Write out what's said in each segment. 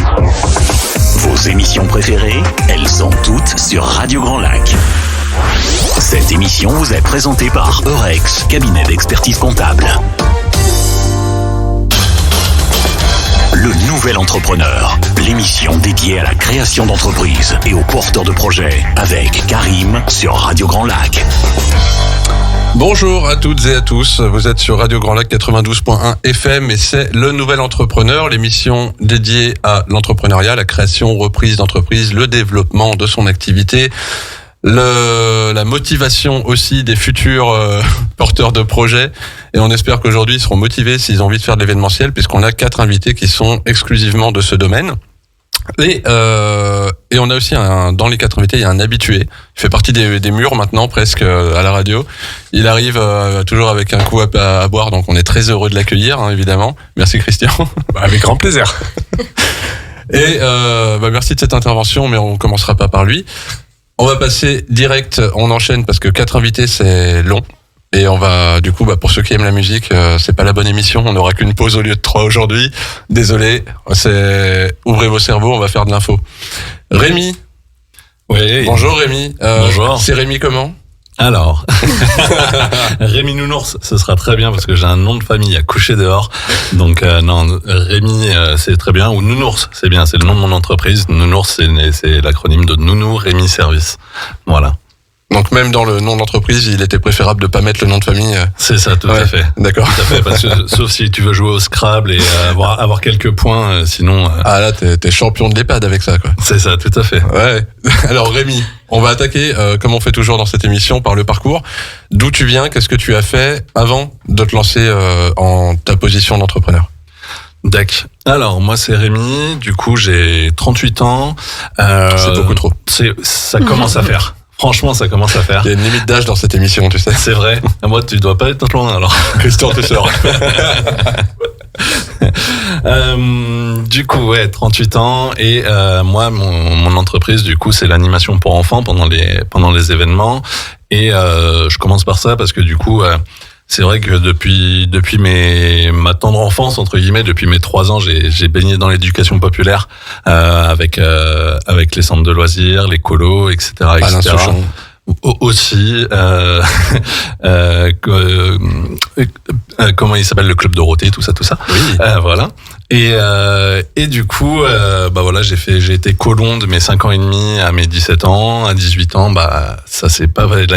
Vos émissions préférées, elles sont toutes sur Radio Grand Lac. Cette émission vous est présentée par Eurex, cabinet d'expertise comptable. Le Nouvel Entrepreneur, l'émission dédiée à la création d'entreprises et aux porteurs de projets avec Karim sur Radio Grand Lac. Bonjour à toutes et à tous, vous êtes sur Radio Grand Lac 92.1 FM et c'est Le Nouvel Entrepreneur, l'émission dédiée à l'entrepreneuriat, la création, reprise d'entreprise, le développement de son activité, la motivation aussi des futurs porteurs de projets. Et on espère qu'aujourd'hui ils seront motivés s'ils ont envie de faire de l'événementiel, puisqu'on a 4 invités qui sont exclusivement de ce domaine. Et on a aussi dans les 4 invités, il y a un habitué. Il fait partie des murs maintenant, presque à la radio. Il arrive toujours avec un coup à boire, donc on est très heureux de l'accueillir, hein, évidemment. Merci Christian. Avec grand plaisir. Et merci de cette intervention, mais on commencera pas par lui. On va passer direct, on enchaîne parce que 4 invités c'est long. Et on va, du coup, pour ceux qui aiment la musique, c'est pas la bonne émission. On n'aura qu'une pause au lieu de 3 aujourd'hui. Désolé. Ouvrez vos cerveaux, on va faire de l'info. Rémi. Oui. Bonjour Rémi. Bonjour. C'est Rémi comment ? Alors, Rémi Nounours, ce sera très bien parce que j'ai un nom de famille à coucher dehors. Donc non, Rémi, c'est très bien. Ou Nounours, c'est bien, c'est le nom de mon entreprise. Nounours, c'est l'acronyme de Nounou Rémi Service. Voilà. Donc même dans le nom de l'entreprise, il était préférable de pas mettre le nom de famille. C'est ça, tout à fait. D'accord. Tout à fait, parce que sauf si tu veux jouer au Scrabble et avoir quelques points, sinon. Ah là, t'es champion de l'EHPAD avec ça, quoi. C'est ça, tout à fait. Ouais. Alors Rémi, on va attaquer, comme on fait toujours dans cette émission, par le parcours. D'où tu viens ? Qu'est-ce que tu as fait avant de te lancer en ta position d'entrepreneur ? D'accord. Alors, moi, c'est Rémi. Du coup, j'ai 38 ans. C'est beaucoup trop. Ça commence à faire. Franchement, ça commence à faire. Il y a une limite d'âge dans cette émission, tu sais. C'est vrai. Moi, tu dois pas être loin, alors. Christian, tu sors. Du coup, ouais, 38 ans. Et moi, mon entreprise, du coup, c'est l'animation pour enfants pendant les événements. Et je commence par ça parce que, du coup... c'est vrai que depuis ma tendre enfance, entre guillemets, depuis mes 3 ans, j'ai baigné dans l'éducation populaire, avec les centres de loisirs, les colos, etc., Alain etc. Souchon. Aussi, comment il s'appelle, le club Dorothée, tout ça. Oui. Voilà. Et du coup, voilà, j'ai été colon de mes 5 ans et demi à mes 17 ans, à 18 ans, la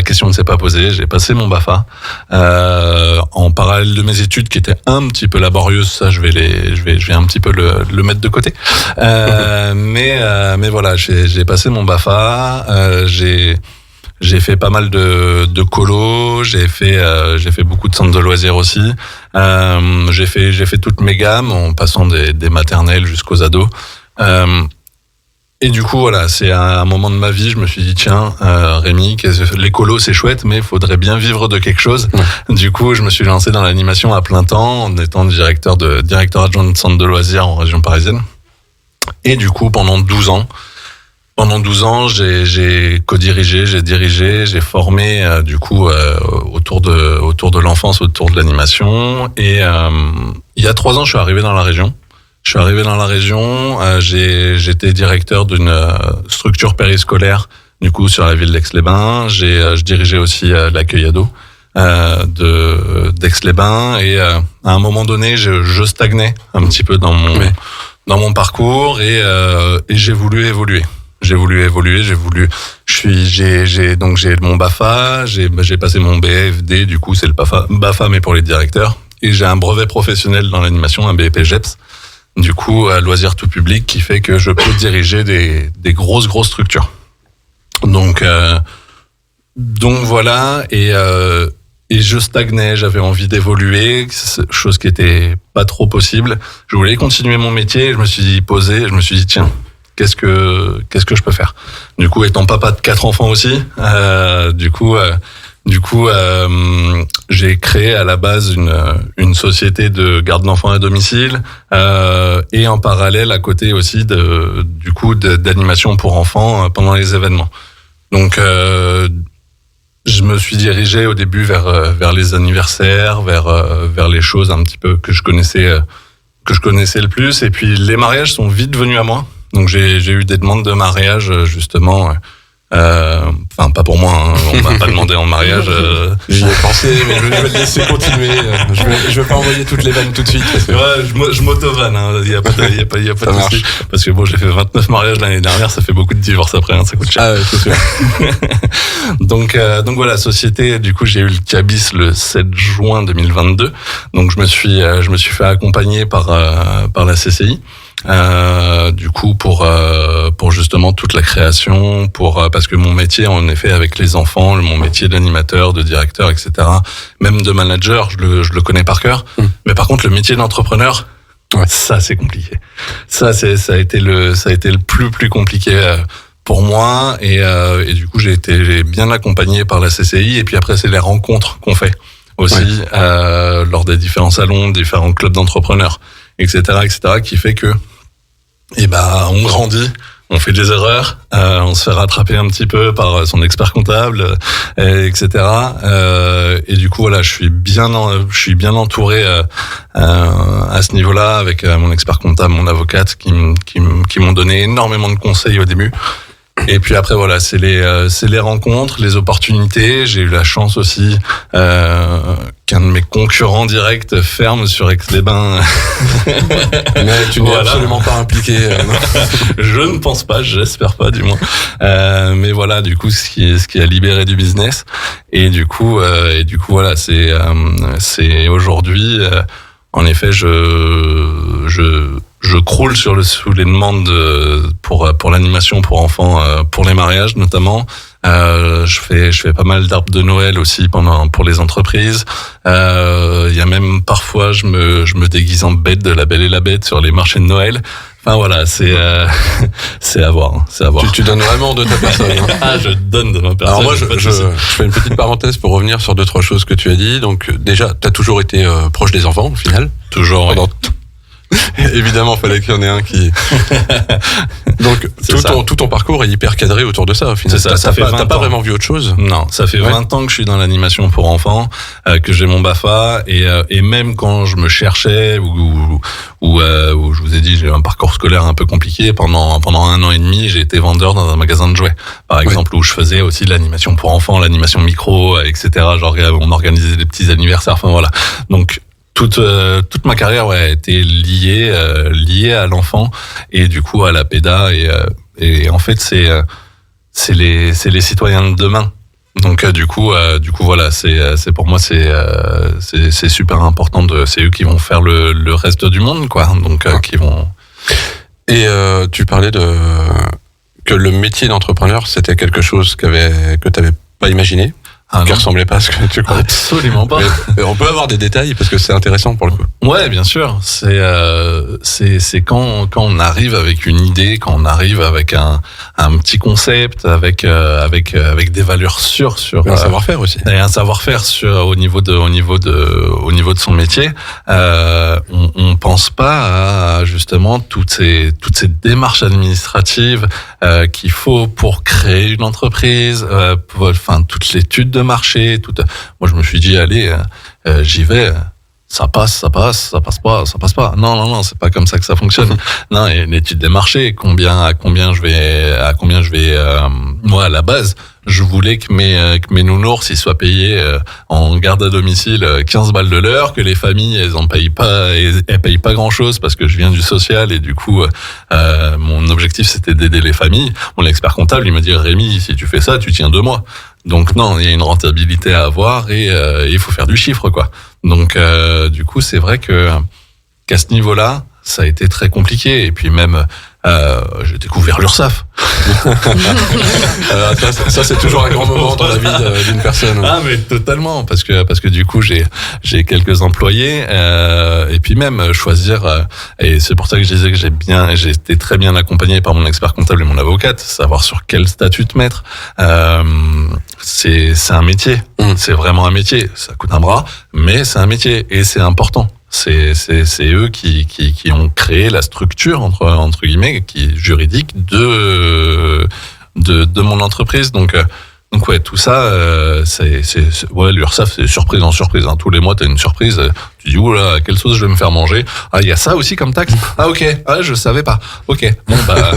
question ne s'est pas posée. J'ai passé mon BAFA, en parallèle de mes études qui étaient un petit peu laborieuses. Ça, je vais un petit peu le mettre de côté. Mais voilà, j'ai passé mon BAFA, j'ai fait pas mal de colos, j'ai fait beaucoup de centres de loisirs aussi. J'ai fait toutes mes gammes en passant des maternelles jusqu'aux ados. Et du coup, voilà, c'est à un moment de ma vie, je me suis dit, tiens, Rémi, les colos, c'est chouette, mais il faudrait bien vivre de quelque chose. Ouais. Du coup, je me suis lancé dans l'animation à plein temps en étant directeur adjoint de centre de loisirs en région parisienne. Et du coup, pendant 12 ans, j'ai co-dirigé, j'ai dirigé, j'ai formé autour de l'enfance, autour de l'animation. Et il y a 3 ans, je suis arrivé dans la région. J'étais directeur d'une structure périscolaire, du coup, sur la ville d'Aix-les-Bains. Je dirigeais aussi l'accueil ado d'Aix-les-Bains. Et à un moment donné, je stagnais un petit peu dans mon parcours et j'ai voulu évoluer. J'ai mon BAFA, j'ai passé mon BFD, du coup c'est le BAFA mais pour les directeurs, et j'ai un brevet professionnel dans l'animation, un BEP GEPS, du coup à loisir tout public, qui fait que je peux diriger des grosses structures. Donc voilà, et je stagnais, j'avais envie d'évoluer, chose qui était pas trop possible. Je voulais continuer mon métier, je me suis dit tiens, qu'est-ce que je peux faire ? Du coup, étant papa de 4 enfants aussi, j'ai créé à la base une société de garde d'enfants à domicile, et en parallèle à côté aussi d'animation pour enfants pendant les événements. Donc je me suis dirigé au début vers les anniversaires, vers les choses un petit peu que je connaissais que je connaissais le plus. Et puis les mariages sont vite venus à moi. Donc j'ai eu des demandes de mariage justement. Enfin, pas pour moi, hein. On m'a pas demandé en mariage. J'y ai pensé, mais je vais le laisser continuer. Je vais pas envoyer toutes les vannes tout de suite. Parce que... Ouais, je m'auto-vanne, hein. Il y a pas de souci. Parce que bon, j'ai fait 29 mariages l'année dernière, ça fait beaucoup de divorces après, hein, ça coûte cher. Ah ouais, c'est sûr. donc voilà, société, du coup, j'ai eu le cabis le 7 juin 2022. Donc je me suis fait accompagner par la CCI. Du coup pour justement toute la création, parce que mon métier en effet avec les enfants, mon métier d'animateur, de directeur, etc., même de manager, je le connais par cœur. Mais par contre le métier d'entrepreneur, ça c'est compliqué. Ça a été le plus compliqué pour moi, et du coup j'ai été bien accompagné par la CCI. Et puis après c'est les rencontres qu'on fait aussi lors des différents salons, différents clubs d'entrepreneurs, etc., qui fait que on grandit, on fait des erreurs, on se fait rattraper un petit peu par son expert comptable, etc. Et du coup voilà, je suis bien entouré à ce niveau-là avec mon expert comptable, mon avocate qui m'ont donné énormément de conseils au début. Et puis après voilà, c'est les rencontres, les opportunités. J'ai eu la chance aussi qu'un de mes concurrents directs ferme sur Aix-les-Bains. Mais tu n'es absolument pas impliqué. Je ne pense pas, j'espère pas du moins. Mais voilà, du coup, ce qui a libéré du business. Et du coup voilà, c'est aujourd'hui. En effet, je croule sous les demandes pour l'animation pour enfants, pour les mariages notamment. Je fais pas mal d'arbres de Noël aussi pour les entreprises. Il y a même parfois je me déguise en bête de La Belle et la Bête sur les marchés de Noël. Enfin voilà, c'est à voir. Tu donnes vraiment de ta personne. Hein. Ah, je donne de ma personne. Alors moi, je fais une petite parenthèse pour revenir sur 2-3 choses que tu as dit. Donc déjà, t'as toujours été proche des enfants au final. Toujours. Évidemment, fallait qu'il y en ait un qui. Donc tout ton parcours est hyper cadré autour de ça. Au final, c'est ça. T'as pas vraiment vu autre chose. Non, ça fait 20 ans que je suis dans l'animation pour enfants, que j'ai mon BAFA, et même quand je me cherchais où je vous ai dit j'ai eu un parcours scolaire un peu compliqué pendant 1 an et demi, j'ai été vendeur dans un magasin de jouets, par exemple, où je faisais aussi de l'animation pour enfants, l'animation micro, etc. Genre on organisait des petits anniversaires. Enfin voilà. Donc toute ma carrière a été liée à l'enfant et du coup à la péda, et en fait c'est les citoyens de demain. Donc du coup voilà, c'est pour moi c'est super important, c'est eux qui vont faire le reste du monde, quoi. Donc qui vont. Et tu parlais que le métier d'entrepreneur c'était quelque chose que t'avais pas imaginé. Qui ressemblait pas à ce que tu crois. Absolument pas. Mais on peut avoir des détails parce que c'est intéressant pour le coup. Ouais, bien sûr. C'est quand on arrive avec une idée, quand on arrive avec un petit concept, avec des valeurs sûres sur un savoir-faire aussi. Et un savoir-faire au niveau de son métier. On pense pas à justement toutes ces démarches administratives qu'il faut pour créer une entreprise, toute l'étude de marché, moi je me suis dit allez, j'y vais, ça passe pas. Non, c'est pas comme ça que ça fonctionne. Non, et l'étude des marchés, à combien je vais moi à la base, je voulais que mes nounours ils soient payés en garde à domicile 15 balles de l'heure, que les familles elles payent pas grand chose parce que je viens du social, et du coup mon objectif c'était d'aider les familles. Mon expert comptable il me dit Rémi, si tu fais ça tu tiens 2 mois. Donc non, il y a une rentabilité à avoir, et il faut faire du chiffre, quoi. Donc du coup c'est vrai qu'à ce niveau-là ça a été très compliqué. Et puis même j'ai découvert l'URSSAF. Ça c'est toujours un grand moment dans la vie d'une personne. Ah mais totalement, parce que du coup j'ai quelques employés, et puis même choisir, et c'est pour ça que je disais que j'ai été très bien accompagné par mon expert comptable et mon avocate, savoir sur quel statut te mettre. C'est un métier, c'est vraiment un métier. Ça coûte un bras, mais c'est un métier et c'est important. C'est eux qui ont créé la structure entre guillemets qui juridique de mon entreprise. Donc Donc ouais, tout ça, ouais, l'URSSAF, c'est surprise en surprise. Hein. Tous les mois, t'as une surprise. Tu dis, oula, quelle sauce je vais me faire manger? Ah, il y a ça aussi comme taxe? Ah, ok. Ah, je savais pas. Ok. Bon, bah,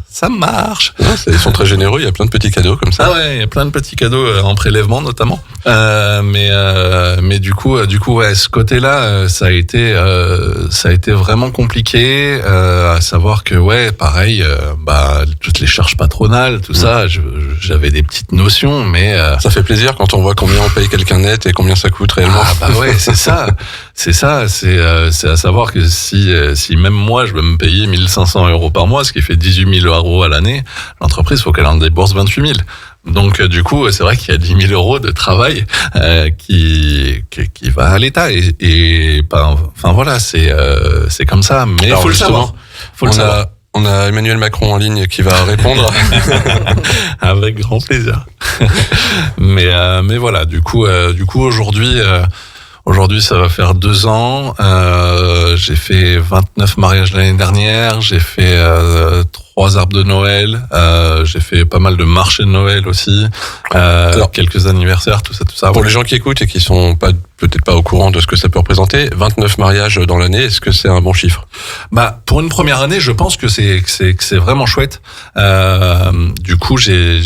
ça marche. Ouais, ils sont très généreux, il y a plein de petits cadeaux comme ça. Ah ouais, il y a plein de petits cadeaux en prélèvement notamment. Mais du coup, ouais, ce côté-là, ça a été vraiment compliqué. À savoir que ouais, pareil, toutes les charges patronales, tout ça, j'avais des petites notions, mais ça fait plaisir quand on voit combien on paye quelqu'un net et combien ça coûte réellement. Ah bah ouais, c'est ça. C'est à savoir que si même moi je veux me payer 1500 € par mois, ce qui fait 18 000 € à l'année, l'entreprise faut qu'elle en débourse 28 000. Donc du coup, c'est vrai qu'il y a 10 000 € de travail qui va à l'État et enfin voilà, c'est comme ça. Mais il faut le savoir. On a Emmanuel Macron en ligne qui va répondre. Avec grand plaisir. Mais voilà, du coup aujourd'hui, ça va faire 2 ans. J'ai fait 29 mariages l'année dernière. J'ai fait 3 arbres de Noël. J'ai fait pas mal de marchés de Noël aussi. Quelques anniversaires, tout ça. Pour les gens qui écoutent et qui sont peut-être pas au courant de ce que ça peut représenter, 29 mariages dans l'année, est-ce que c'est un bon chiffre? Bah, pour une première année, je pense que c'est vraiment chouette. Du coup, j'ai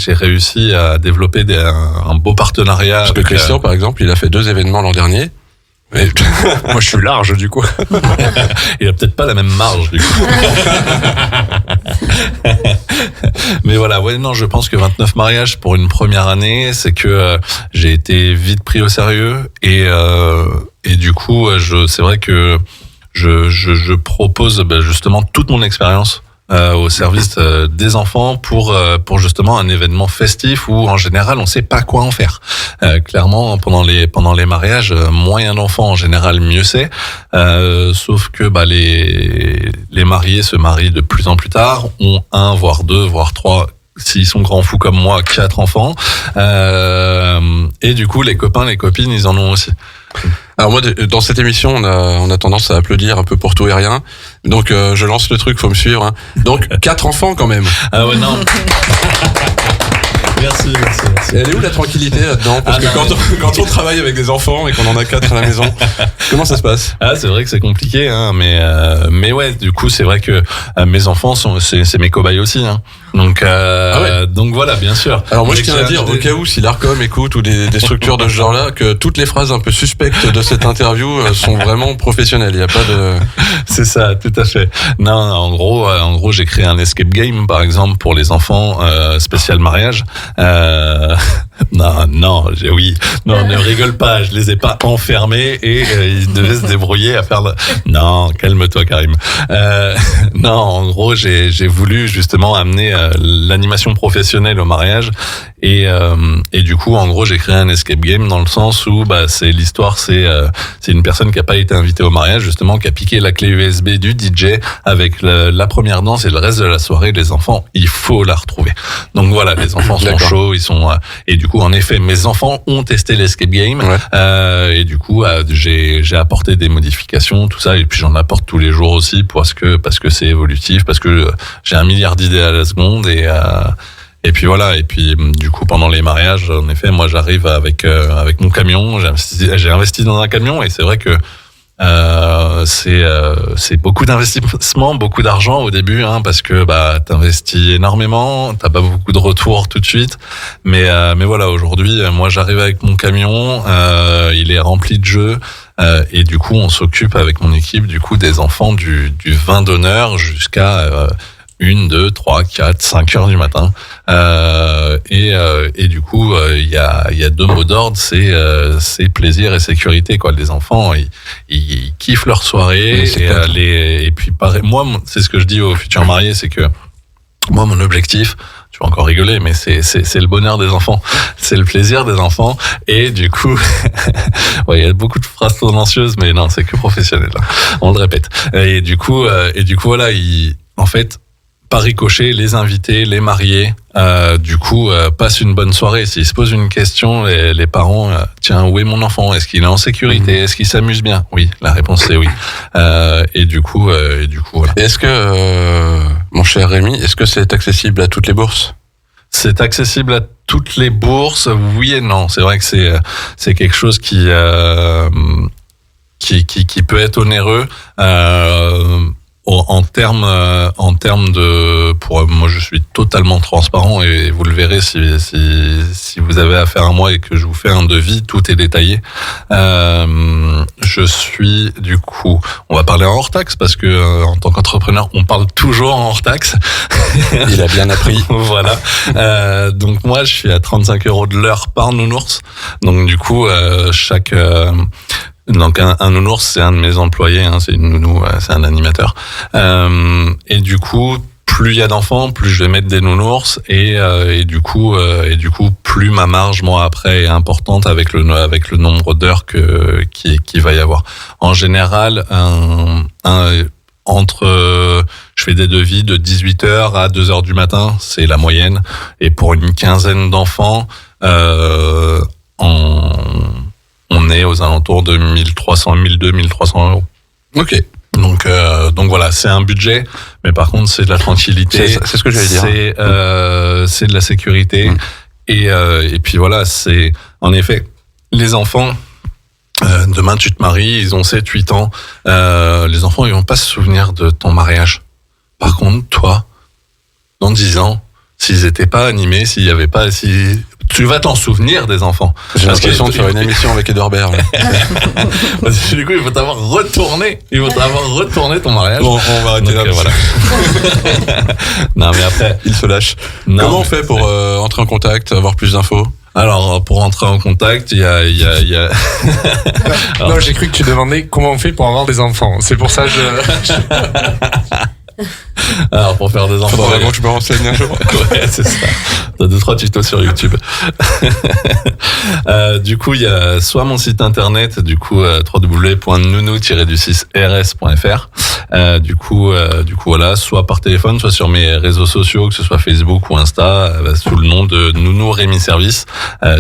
réussi à développer un beau partenariat. Parce que Christian, par exemple, il a fait 2 événements l'an dernier. Mais moi, je suis large, du coup. Il a peut-être pas la même marge, du coup. Mais voilà, ouais, non, je pense que 29 mariages pour une première année, c'est que j'ai été vite pris au sérieux et du coup, c'est vrai que je propose justement toute mon expérience au service des enfants pour justement un événement festif où en général on sait pas quoi en faire. Clairement pendant les mariages, moins il y a d'enfants en général mieux c'est. Sauf que les mariés se marient de plus en plus tard, ont 1 voire 2 voire 3. S'ils sont grands fous comme moi, 4 enfants. Et du coup, les copains, les copines, ils en ont aussi. Alors moi, dans cette émission, on a tendance à applaudir un peu pour tout et rien. Donc, je lance le truc, faut me suivre. Hein. Donc, 4 enfants quand même. Ah ouais, non. Merci. Elle est où la tranquillité là-dedans? Parce que quand on travaille avec des enfants et qu'on en a 4 à la maison, comment ça se passe? Ah, c'est vrai que c'est compliqué, hein, mais ouais, du coup, c'est vrai que mes enfants c'est mes cobayes aussi, hein. Donc, donc voilà, bien sûr. Alors moi, je tiens à dire, au cas où, si l'Arcom écoute ou des structures de ce genre-là, que toutes les phrases un peu suspectes de cette interview sont vraiment professionnelles. Il y a pas de... C'est ça, tout à fait. Non, en gros, j'ai créé un escape game, par exemple, pour les enfants, spécial mariage. Non, ne rigole pas, je les ai pas enfermés et ils devaient se débrouiller à faire Non, calme-toi, Karim. Non, en gros, j'ai voulu justement amener l'animation professionnelle au mariage et du coup, en gros, j'ai créé un escape game dans le sens où c'est une personne qui a pas été invitée au mariage, justement, qui a piqué la clé USB du DJ avec la première danse et le reste de la soirée. Les enfants, il faut la retrouver. Donc voilà, les enfants sont chauds, ils sont et du coup, en effet, mes enfants ont testé l'escape game. Ouais. Et du coup, j'ai apporté des modifications, tout ça, et puis j'en apporte tous les jours aussi parce que c'est évolutif, parce que j'ai 1 milliard d'idées à la seconde et puis voilà, et puis du coup pendant les mariages, en effet, moi j'arrive avec mon camion, j'ai investi dans un camion et c'est vrai que c'est beaucoup d'investissement, beaucoup d'argent au début, hein, parce que t'investis énormément, t'as pas beaucoup de retour tout de suite, mais voilà, aujourd'hui, moi j'arrive avec mon camion, il est rempli de jeux. Et du coup, on s'occupe avec mon équipe du coup des enfants du vin d'honneur jusqu'à 1, 2, 3, 4, 5 heures du matin. Et du coup, il y a 2 mots d'ordre, c'est plaisir et sécurité, quoi. Les enfants, ils kiffent leur soirée. Oui, et puis pareil, moi, c'est ce que je dis aux futurs mariés, c'est que moi, mon objectif, tu vas encore rigoler, mais c'est le bonheur des enfants, c'est le plaisir des enfants. Et du coup, ouais, il y a beaucoup de phrases tendancieuses, mais non, c'est que professionnel, là. On le répète. Et du coup, voilà, en fait, par ricochet, les invités, les mariés, du coup, passent une bonne soirée. S'ils se posent une question, les parents, tiens, où est mon enfant? Est-ce qu'il est en sécurité? Est-ce qu'il s'amuse bien? Oui, la réponse c'est oui. Et du coup, voilà. Est-ce que, mon cher Rémi, est-ce que c'est accessible à toutes les bourses? c'est accessible à toutes les bourses, oui et non. C'est vrai que c'est quelque chose qui peut être onéreux. En termes de, moi je suis totalement transparent et vous le verrez si vous avez affaire à moi et que je vous fais un devis, tout est détaillé. Je suis du coup, on va parler en hors taxe parce que en tant qu'entrepreneur on parle toujours en hors taxe. Il a bien appris. Voilà. Donc moi je suis à 35 € de l'heure par nounours. Donc du coup donc un nounours, c'est un de mes employés, hein, c'est une nounou, c'est un animateur. Et du coup, plus il y a d'enfants, plus je vais mettre des nounours et du coup plus ma marge moi après est importante avec le nombre d'heures qui va y avoir. En général, je fais des devis de 18h à 2h du matin, c'est la moyenne, et pour une quinzaine d'enfants on est aux alentours de 1300, 1300 €. Ok. Donc voilà, c'est un budget, mais par contre c'est de la tranquillité. C'est ce que j'allais dire. C'est de la sécurité. Et puis voilà, c'est en effet les enfants. Demain tu te maries, ils ont 7-8 ans. Les enfants ils vont pas se souvenir de ton mariage. Par contre toi, dans 10 ans, s'ils étaient pas animés, tu vas t'en souvenir des enfants. J'ai l'impression de faire une émission avec Edouard Baird. Parce que du coup, il faut t'avoir retourné. Ton mariage. Bon, on va arrêter là. Voilà. Non, mais après, il se lâche. Non, comment on fait pour entrer en contact, avoir plus d'infos? Alors, pour entrer en contact, il y a... Non, j'ai cru que tu demandais comment on fait pour avoir des enfants. C'est pour ça que Alors, pour faire des enfants... Faudrait vraiment que je me renseigne un jour. Ouais, c'est ça. T'as 2-3 tutos sur YouTube. Du coup, il y a soit mon site internet, du coup, www.nounou-rs.fr. Du coup, voilà, soit par téléphone, soit sur mes réseaux sociaux, que ce soit Facebook ou Insta, sous le nom de Nounou Rémi Service,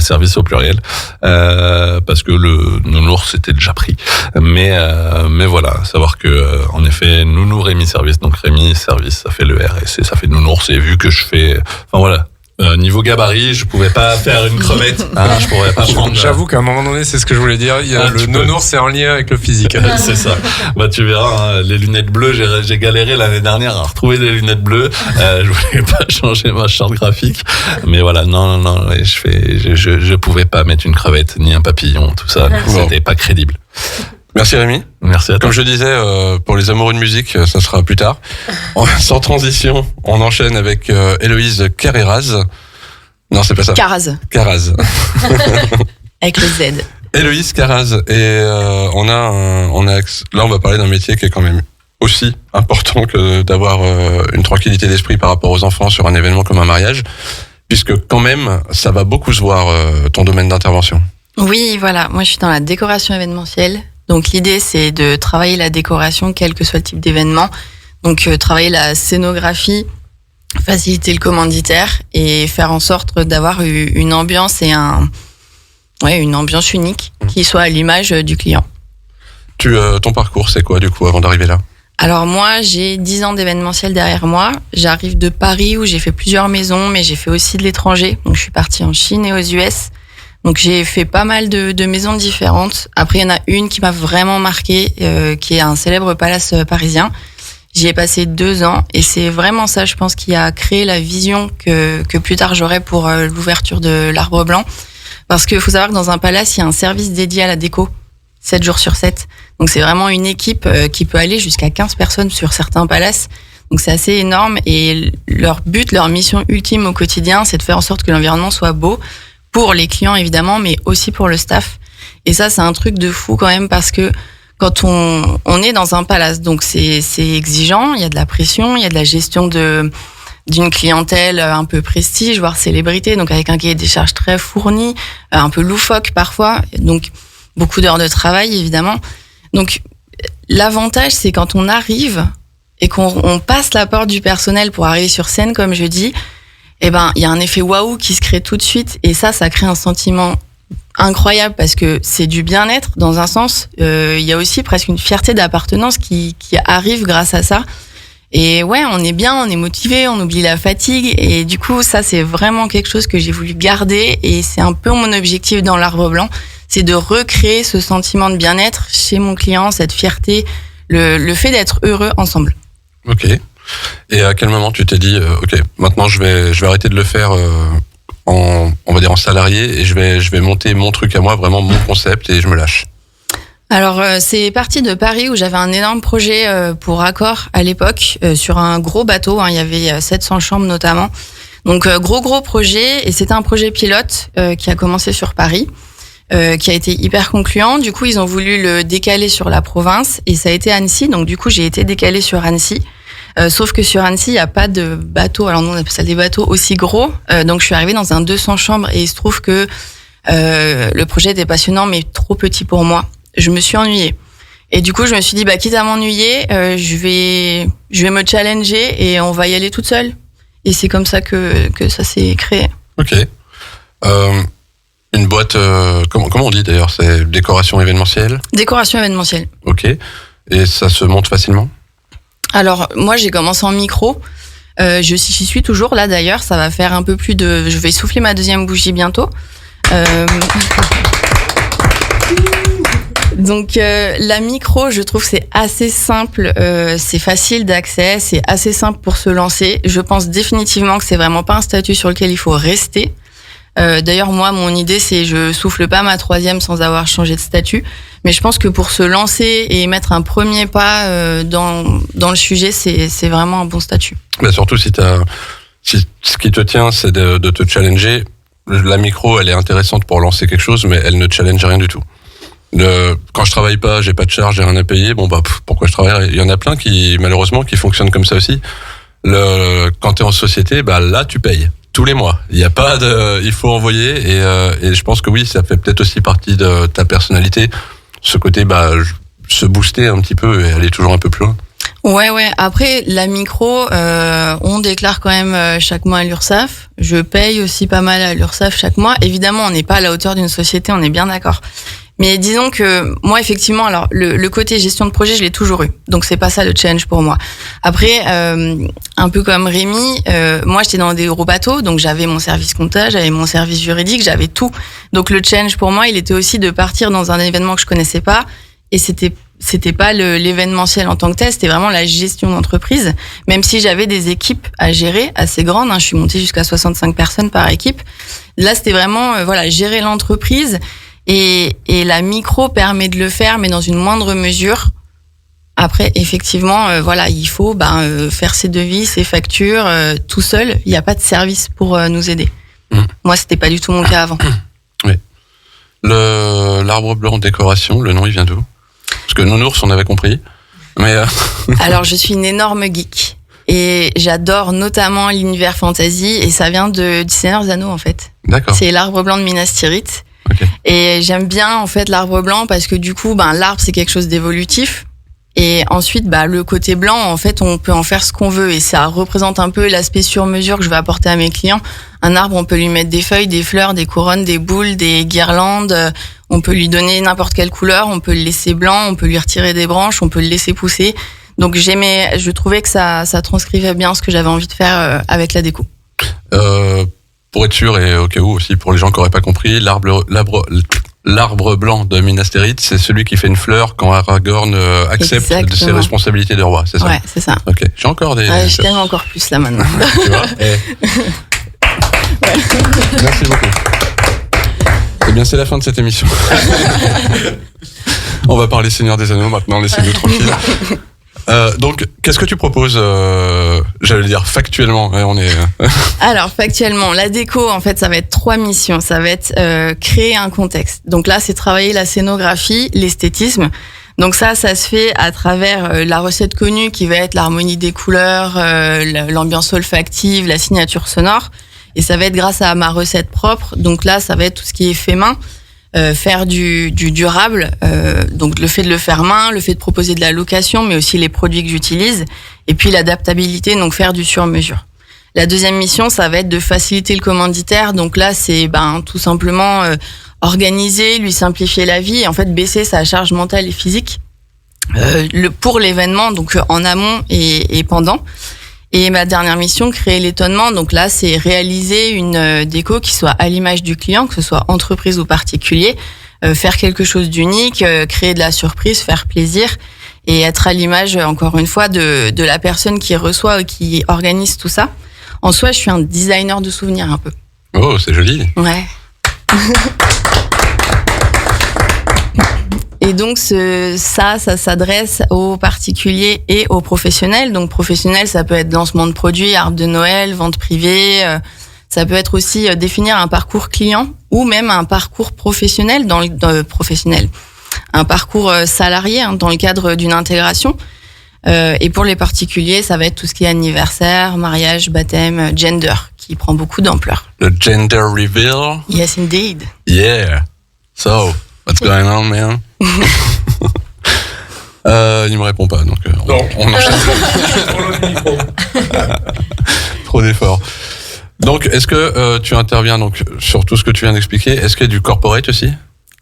service au pluriel, parce que le nounours c'était déjà pris. Mais voilà, savoir que, en effet, Nounou Rémi Service, donc Rémi Service, ça fait le R et ça fait nounours. Et vu que je fais, enfin voilà. Niveau gabarit, je pouvais pas faire une crevette. Je pourrais pas prendre. J'avoue qu'à un moment donné, c'est ce que je voulais dire. Le nounours, c'est en lien avec le physique. C'est ça. Bah, tu verras, hein, les lunettes bleues, j'ai galéré l'année dernière à retrouver des lunettes bleues. Je voulais pas changer ma charte graphique. Mais voilà, non, je pouvais pas mettre une crevette, ni un papillon, tout ça. C'était pas crédible. Merci Rémi. Merci à toi. Comme je disais, pour les amoureux de musique, ça sera plus tard. Sans transition, on enchaîne avec Héloïse Carreras. Non, c'est pas ça. Caraz. Avec le Z. Héloïse Carraz. Et là, on va parler d'un métier qui est quand même aussi important que d'avoir une tranquillité d'esprit par rapport aux enfants sur un événement comme un mariage, puisque quand même, ça va beaucoup se voir ton domaine d'intervention. Oui, voilà. Moi, je suis dans la décoration événementielle. Donc, l'idée, c'est de travailler la décoration, quel que soit le type d'événement. Donc, travailler la scénographie, faciliter le commanditaire et faire en sorte d'avoir une ambiance et une ambiance unique qui soit à l'image du client. Ton parcours, c'est quoi, du coup, avant d'arriver là? Alors, moi, j'ai 10 ans d'événementiel derrière moi. J'arrive de Paris où j'ai fait plusieurs maisons, mais j'ai fait aussi de l'étranger. Donc, je suis partie en Chine et aux US. Donc j'ai fait pas mal de maisons différentes. Après, il y en a une qui m'a vraiment marquée, qui est un célèbre palace parisien. J'y ai passé 2 ans et c'est vraiment ça, je pense, qui a créé la vision que plus tard j'aurai pour l'ouverture de l'Arbre Blanc. Parce qu'il faut savoir que dans un palace, il y a un service dédié à la déco, 7 jours sur 7. Donc c'est vraiment une équipe qui peut aller jusqu'à 15 personnes sur certains palaces. Donc c'est assez énorme et leur but, leur mission ultime au quotidien, c'est de faire en sorte que l'environnement soit beau, pour les clients évidemment, mais aussi pour le staff. Et ça, c'est un truc de fou quand même parce que quand on est dans un palace, donc c'est exigeant, il y a de la pression, il y a de la gestion d'une clientèle un peu prestige, voire célébrité, donc avec un cahier des charges très fourni, un peu loufoque parfois, donc beaucoup d'heures de travail évidemment. Donc l'avantage, c'est quand on arrive et qu'on passe la porte du personnel pour arriver sur scène, comme je dis, il y a un effet waouh qui se crée tout de suite et ça crée un sentiment incroyable parce que c'est du bien-être dans un sens. Il y a aussi presque une fierté d'appartenance qui arrive grâce à ça. Et ouais, on est bien, on est motivé, on oublie la fatigue. Et du coup, ça, c'est vraiment quelque chose que j'ai voulu garder. Et c'est un peu mon objectif dans l'Arbre Blanc, c'est de recréer ce sentiment de bien-être chez mon client, cette fierté, le fait d'être heureux ensemble. Ok. Et à quel moment tu t'es dit, ok, maintenant je vais arrêter de le faire on va dire en salarié et je vais monter mon truc à moi, vraiment mon concept et je me lâche. Alors, c'est parti de Paris où j'avais un énorme projet pour Accor à l'époque, sur un gros bateau. Il y avait 700 chambres notamment. Donc, gros projet. Et c'était un projet pilote qui a commencé sur Paris, qui a été hyper concluant. Du coup, ils ont voulu le décaler sur la province et ça a été Annecy. Donc, du coup, j'ai été décalée sur Annecy. Sauf que sur Annecy, il n'y a pas de bateau. Alors, nous, on appelle ça des bateaux aussi gros. Donc, je suis arrivée dans un 200 chambres et il se trouve que le projet était passionnant, mais trop petit pour moi. Je me suis ennuyée. Et du coup, je me suis dit, quitte à m'ennuyer, je vais me challenger et on va y aller toute seule. Et c'est comme ça que ça s'est créé. Ok. Une boîte, comment on dit d'ailleurs, c'est décoration événementielle? Décoration événementielle. Ok. Et ça se monte facilement? Alors, moi, j'ai commencé en micro. J'y suis toujours là d'ailleurs. Ça va faire un peu plus de... Je vais souffler ma deuxième bougie bientôt. Donc la micro, je trouve que c'est assez simple, c'est facile d'accès, c'est assez simple pour se lancer. Je pense définitivement que c'est vraiment pas un statut sur lequel il faut rester. D'ailleurs, moi, mon idée, c'est je souffle pas ma troisième sans avoir changé de statut. Mais je pense que pour se lancer et mettre un premier pas dans le sujet, c'est vraiment un bon statut. Bah surtout si ce qui te tient, c'est de te challenger. La micro, elle est intéressante pour lancer quelque chose, mais elle ne challenge rien du tout. Quand je travaille pas, j'ai pas de charge, j'ai rien à payer. Pourquoi je travaille? Il y en a plein qui, malheureusement, qui fonctionnent comme ça aussi. Quand t'es en société, là, tu payes tous les mois. Il y a pas il faut envoyer et je pense que oui, ça fait peut-être aussi partie de ta personnalité. Ce côté, se booster un petit peu et aller toujours un peu plus loin. Ouais. Après, la micro, on déclare quand même chaque mois à l'URSSAF. Je paye aussi pas mal à l'URSSAF chaque mois. Évidemment, on n'est pas à la hauteur d'une société, on est bien d'accord. Mais disons que moi, effectivement, alors le côté gestion de projet, je l'ai toujours eu. Donc c'est pas ça le challenge pour moi. Après, un peu comme Rémi, moi j'étais dans des gros bateaux, donc j'avais mon service comptable, j'avais mon service juridique, j'avais tout. Donc le challenge pour moi, il était aussi de partir dans un événement que je connaissais pas. Et c'était pas l'événementiel en tant que tel, c'était vraiment la gestion d'entreprise. Même si j'avais des équipes à gérer assez grandes, je suis montée jusqu'à 65 personnes par équipe. Là, c'était vraiment gérer l'entreprise. Et la micro permet de le faire, mais dans une moindre mesure. Après, effectivement, il faut faire ses devis, ses factures tout seul. Il n'y a pas de service pour nous aider. Moi, c'était pas du tout mon cas avant. Oui. L'Arbre Blanc décoration, le nom, il vient d'où? Parce que Nounours, on avait compris. Mais Alors, je suis une énorme geek. Et j'adore notamment l'univers fantasy. Et ça vient du Seigneur des Anneaux, en fait. D'accord. C'est l'Arbre Blanc de Minas Tirith. Okay. Et j'aime bien en fait l'arbre blanc parce que du coup l'arbre c'est quelque chose d'évolutif et ensuite le côté blanc en fait on peut en faire ce qu'on veut et ça représente un peu l'aspect sur mesure que je vais apporter à mes clients. Un arbre on peut lui mettre des feuilles, des fleurs, des couronnes, des boules, des guirlandes, on peut lui donner n'importe quelle couleur, on peut le laisser blanc, on peut lui retirer des branches, on peut le laisser pousser. Donc je trouvais que ça transcrivait bien ce que j'avais envie de faire avec la déco. Pour être sûr et au cas où aussi pour les gens qui n'auraient pas compris, l'arbre blanc de Minas Tirith, c'est celui qui fait une fleur quand Aragorn accepte de ses responsabilités de roi, c'est ça? Ouais, c'est ça. Ok, j'ai encore des... je gagne encore plus là maintenant. Tu vois Merci beaucoup. Eh bien, c'est la fin de cette émission. On va parler Seigneur des Anneaux maintenant, laissez-nous tranquille. Donc, qu'est-ce que tu proposes, j'allais dire factuellement, on est... Alors, factuellement, la déco, en fait, ça va être 3 missions. Ça va être créer un contexte. Donc là, c'est travailler la scénographie, l'esthétisme. Donc ça se fait à travers la recette connue qui va être l'harmonie des couleurs, l'ambiance olfactive, la signature sonore. Et ça va être grâce à ma recette propre. Donc là, ça va être tout ce qui est fait main. Faire du durable, donc le fait de le faire main, le fait de proposer de la location, mais aussi les produits que j'utilise, et puis l'adaptabilité, donc faire du sur-mesure. La deuxième mission, ça va être de faciliter le commanditaire, donc là c'est tout simplement organiser, lui simplifier la vie, et en fait baisser sa charge mentale et physique. pour l'événement, donc en amont et pendant. Et ma dernière mission, créer l'étonnement. Donc là, c'est réaliser une déco qui soit à l'image du client, que ce soit entreprise ou particulier, faire quelque chose d'unique, créer de la surprise, faire plaisir et être à l'image, encore une fois, de la personne qui reçoit, qui organise tout ça. En soi, je suis un designer de souvenirs un peu. Oh, c'est joli. Ouais. Et donc ça s'adresse aux particuliers et aux professionnels. Donc professionnels, ça peut être lancement de produits, arbre de Noël, vente privée. Ça peut être aussi définir un parcours client ou même un parcours professionnel professionnel, un parcours salarié dans le cadre d'une intégration. Et pour les particuliers, ça va être tout ce qui est anniversaire, mariage, baptême, gender, qui prend beaucoup d'ampleur. Le gender reveal. Yes, indeed. Yeah. So, what's going on, man? Il me répond pas, donc on enchaîne. Trop d'efforts. Donc, est-ce que tu interviens donc sur tout ce que tu viens d'expliquer? Est-ce qu'il y a du corporate aussi?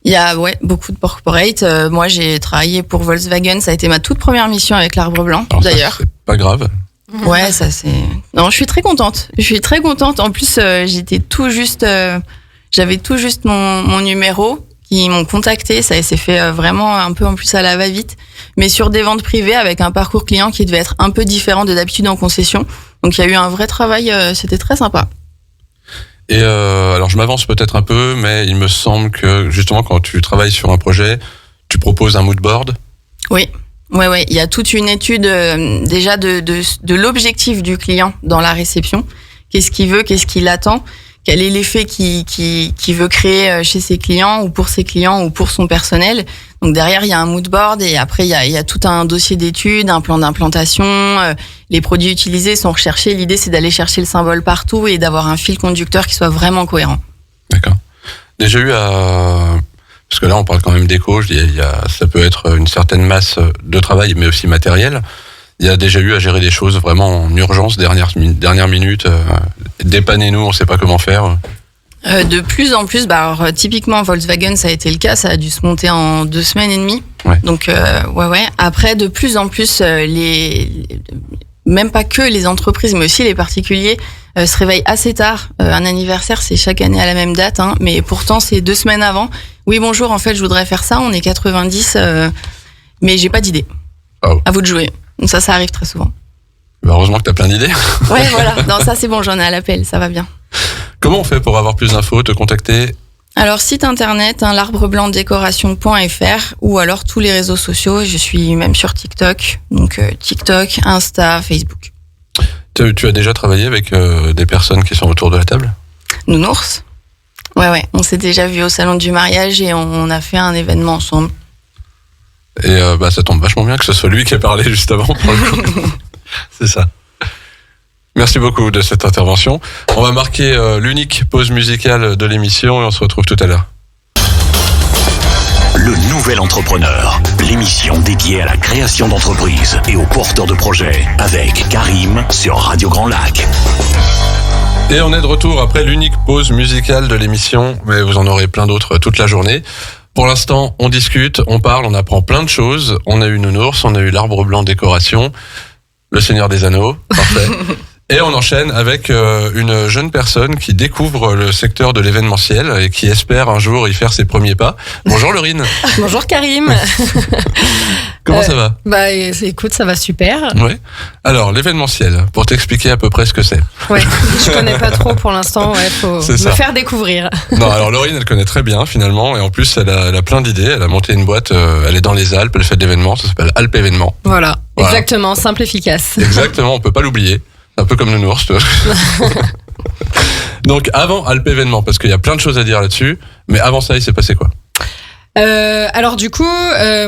Il y a beaucoup de corporate. Moi, j'ai travaillé pour Volkswagen. Ça a été ma toute première mission avec l'Arbre Blanc, alors d'ailleurs. C'est pas grave. Ouais, ça c'est. Non, je suis très contente. En plus, j'avais tout juste mon numéro. Ils m'ont contacté. Ça s'est fait vraiment un peu en plus à la va-vite, mais sur des ventes privées avec un parcours client qui devait être un peu différent de d'habitude en concession. Donc il y a eu un vrai travail. C'était très sympa. Et alors je m'avance peut-être un peu, mais il me semble que justement quand tu travailles sur un projet, tu proposes un mood board. Oui, ouais. Il y a toute une étude déjà de l'objectif du client dans la réception. Qu'est-ce qu'il veut, qu'est-ce qu'il attend, quel est l'effet qu'il veut créer chez ses clients ou pour ses clients ou pour son personnel. Donc derrière il y a un mood board et après il y a tout un dossier d'études, un plan d'implantation. Les produits utilisés sont recherchés. L'idée, c'est d'aller chercher le symbole partout et d'avoir un fil conducteur qui soit vraiment cohérent. D'accord. Déjà eu parce que là, on parle quand même d'éco. Ça peut être une certaine masse de travail, mais aussi matériel. Il y a déjà eu à gérer des choses vraiment en urgence, dernière minute. Dépannez-nous, on ne sait pas comment faire. De plus en plus, alors, typiquement Volkswagen, ça a été le cas. Ça a dû se monter en 2 semaines et demie. Ouais. Donc, ouais. Après, de plus en plus, même pas que les entreprises, mais aussi les particuliers se réveillent assez tard. Un anniversaire, c'est chaque année à la même date, mais pourtant c'est 2 semaines avant. Oui, bonjour, en fait, je voudrais faire ça. On est 90, mais j'ai pas d'idée. Oh. À vous de jouer. Donc ça arrive très souvent. Heureusement que tu as plein d'idées. Ouais, voilà. Non, ça c'est bon, j'en ai à l'appel, ça va bien. Comment on fait pour avoir plus d'infos, te contacter? Alors, site internet, l'arbreblancdécoration.fr ou alors tous les réseaux sociaux. Je suis même sur TikTok. Donc, TikTok, Insta, Facebook. Tu as déjà travaillé avec des personnes qui sont autour de la table? Nounours. Ouais. On s'est déjà vu au salon du mariage et on a fait un événement ensemble. Et ça tombe vachement bien que ce soit lui qui a parlé juste avant, pour le coup. C'est ça. Merci beaucoup de cette intervention. On va marquer l'unique pause musicale de l'émission et on se retrouve tout à l'heure. Le Nouvel Entrepreneur, l'émission dédiée à la création d'entreprises et aux porteurs de projets avec Karim sur Radio Grand Lac. Et on est de retour après l'unique pause musicale de l'émission, mais vous en aurez plein d'autres toute la journée. Pour l'instant, on discute, on parle, on apprend plein de choses. On a eu Nounours, on a eu l'Arbre Blanc Décoration, le Seigneur des Anneaux, parfait. Et on enchaîne avec une jeune personne qui découvre le secteur de l'événementiel et qui espère un jour y faire ses premiers pas. Bonjour Laurine. Bonjour Karim. Comment ça va? Écoute, ça va super. Ouais. Alors, l'événementiel, pour t'expliquer à peu près ce que c'est. Ouais, je connais pas trop pour l'instant, faut me faire découvrir. Non, alors Laurine, elle connaît très bien finalement, et en plus, elle a plein d'idées. Elle a monté une boîte, elle est dans les Alpes, elle fait de l'événement, ça s'appelle Alpes Événements. Voilà, exactement, simple, efficace. Exactement, on peut pas l'oublier. Un peu comme Nounours, tu vois. Donc, avant Alpes Événements, parce qu'il y a plein de choses à dire là-dessus, mais avant ça, il s'est passé quoi? Alors du coup,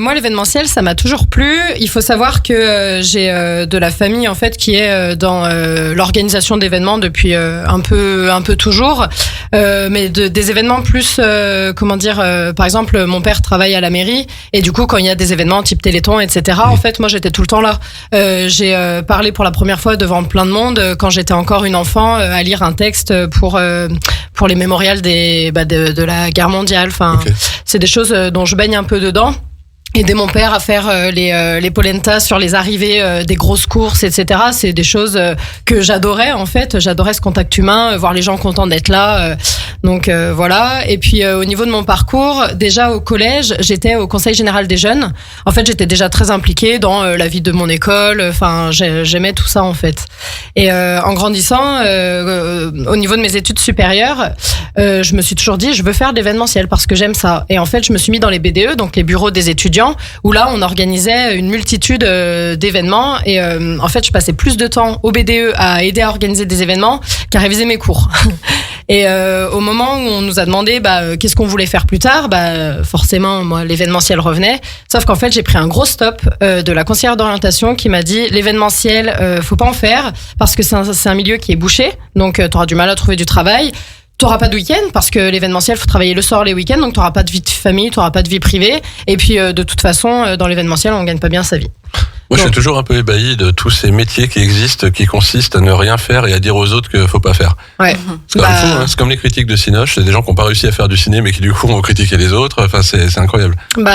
moi l'événementiel, ça m'a toujours plu. Il faut savoir que j'ai de la famille en fait qui est dans l'organisation d'événements depuis un peu toujours, mais des événements plus par exemple, mon père travaille à la mairie et du coup quand il y a des événements type Téléthon, etc. En fait, moi j'étais tout le temps là. J'ai parlé pour la première fois devant plein de monde quand j'étais encore une enfant à lire un texte pour les mémorials de la guerre mondiale. Enfin, c'est des choses dont je baigne un peu dedans. aider mon père à faire les polentas sur les arrivées des grosses courses, etc. C'est des choses que j'adorais en fait. J'adorais ce contact humain, voir les gens contents d'être là. Donc voilà. Et puis au niveau de mon parcours, déjà au collège, j'étais au Conseil général des jeunes. En fait, j'étais déjà très impliquée dans la vie de mon école. Enfin, j'aimais tout ça en fait. Et en grandissant, au niveau de mes études supérieures, je me suis toujours dit, je veux faire de l'événementiel parce que j'aime ça. Et en fait, je me suis mis dans les BDE, donc les bureaux des étudiants, où là, on organisait une multitude d'événements. Et en fait, je passais plus de temps au BDE à aider à organiser des événements qu'à réviser mes cours. Et au moment où on nous a demandé qu'est-ce qu'on voulait faire plus tard, forcément, moi, l'événementiel revenait. Sauf qu'en fait, j'ai pris un gros stop de la conseillère d'orientation qui m'a dit l'événementiel, faut pas en faire parce que c'est un milieu qui est bouché, donc tu auras du mal à trouver du travail. T'auras pas de week-end parce que l'événementiel, faut travailler le soir, les week-ends, donc t'auras pas de vie de famille, t'auras pas de vie privée. Et puis de toute façon, dans l'événementiel, on gagne pas bien sa vie. Moi, je suis toujours un peu ébahi de tous ces métiers qui existent, qui consistent à ne rien faire et à dire aux autres qu'il faut pas faire. Ouais. C'est quand même fou, hein. C'est comme les critiques de Cinoche, c'est des gens qui n'ont pas réussi à faire du ciné, mais qui du coup ont critiqué les autres. Enfin, c'est incroyable.